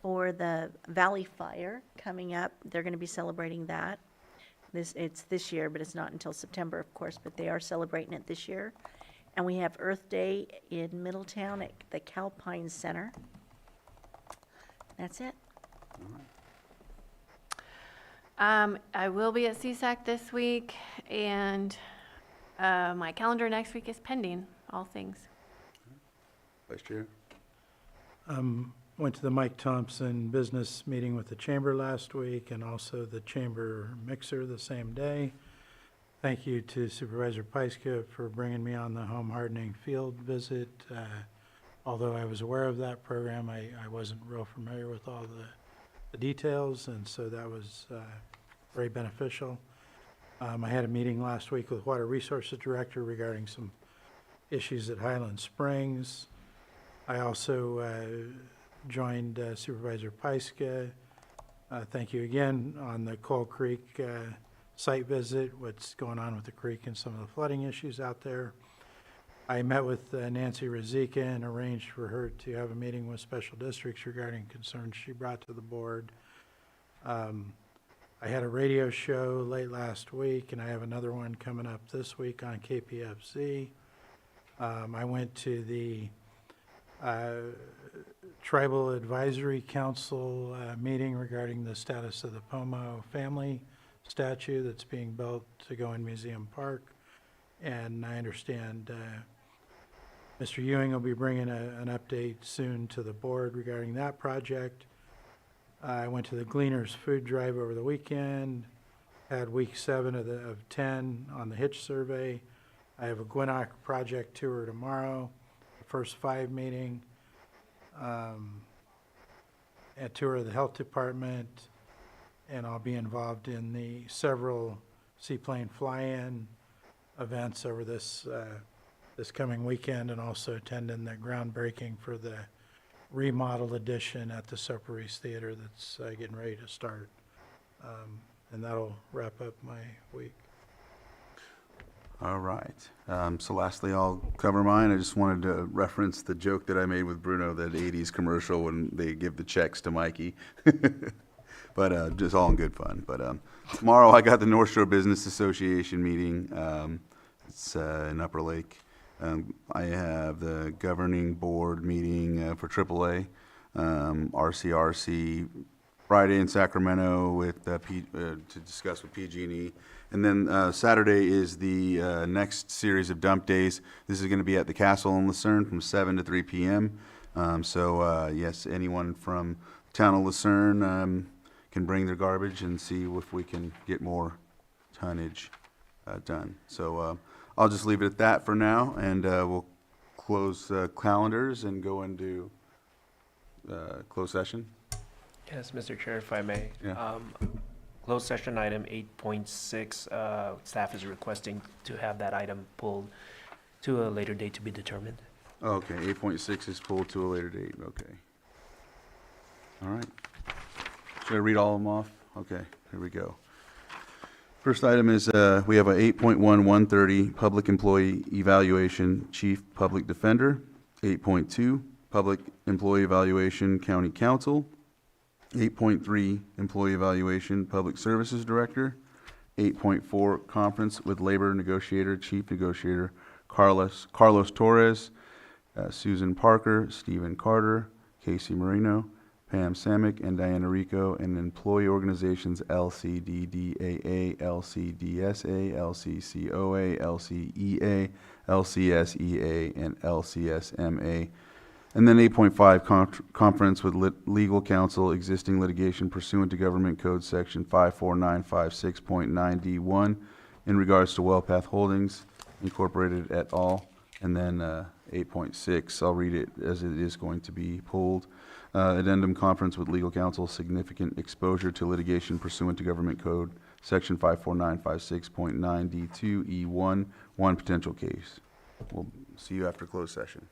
for the Valley Fire coming up. They're going to be celebrating that. It's this year, but it's not until September, of course, but they are celebrating it this year. And we have Earth Day in Middletown at the Calpine Center. That's it. I will be at CSAC this week, and my calendar next week is pending, all things. Vice Chair? Went to the Mike Thompson business meeting with the chamber last week, and also the chamber mixer the same day. Thank you to Supervisor Pyska for bringing me on the home hardening field visit. Although I was aware of that program, I wasn't real familiar with all the details, and so that was very beneficial. I had a meeting last week with Water Resources Director regarding some issues at Highland Springs. I also joined Supervisor Pyska. Thank you again on the Coal Creek site visit, what's going on with the creek and some of the flooding issues out there. I met with Nancy Razika and arranged for her to have a meeting with special districts regarding concerns she brought to the board. I had a radio show late last week, and I have another one coming up this week on KPFZ. I went to the Tribal Advisory Council meeting regarding the status of the Pomo family statue that's being built to go in Museum Park. And I understand Mr. Ewing will be bringing an update soon to the board regarding that project. I went to the Gleaners Food Drive over the weekend, had week 7 of 10 on the Hitch Survey. I have a Gwinnett project tour tomorrow, the first 5 meeting, a tour of the health department, and I'll be involved in the several seaplane fly-in events over this coming weekend, and also attending the groundbreaking for the remodel edition at the Supervisors Theater that's getting ready to start. And that'll wrap up my week. All right. So lastly, I'll cover mine. I just wanted to reference the joke that I made with Bruno, that 80s commercial when they give the checks to Mikey. But just all in good fun. But tomorrow I got the North Shore Business Association meeting. It's in Upper Lake. I have the governing board meeting for AAA, RCRC Friday in Sacramento with to discuss with PG&E. And then Saturday is the next series of dump days. This is going to be at the Castle in Lucerne from 7 to 3 p.m. Yes, anyone from town of Lucerne can bring their garbage and see if we can get more tonnage done. So I'll just leave it at that for now, and we'll close calendars and go into closed session. Yes, Mr. Chair, if I may. Yeah. Closed session item 8.6, staff is requesting to have that item pulled to a later date to be determined. Okay, 8.6 is pulled to a later date, okay. All right. Should I read all of them off? Okay, here we go. First item is we have a 8.1-130 Public Employee Evaluation Chief Public Defender, 8.2 Public Employee Evaluation County Council, 8.3 Employee Evaluation Public Services Director, 8.4 Conference with Labor Negotiator, Chief Negotiator Carlos Torres, Susan Parker, Stephen Carter, Casey Marino, Pam Samick, and Diana Rico, and employee organizations LCDDAA, LCDSA, LCCOA, LCEA, LCSEA, and LCSMA. And then 8.5, conference with legal counsel, existing litigation pursuant to Government Code Section 54956.9D1 in regards to WellPath Holdings Incorporated et al. And then 8.6, I'll read it as it is going to be pulled. Addendum conference with legal counsel, significant exposure to litigation pursuant to Government Code Section 54956.9D2E1, one potential case. We'll see you after closed session.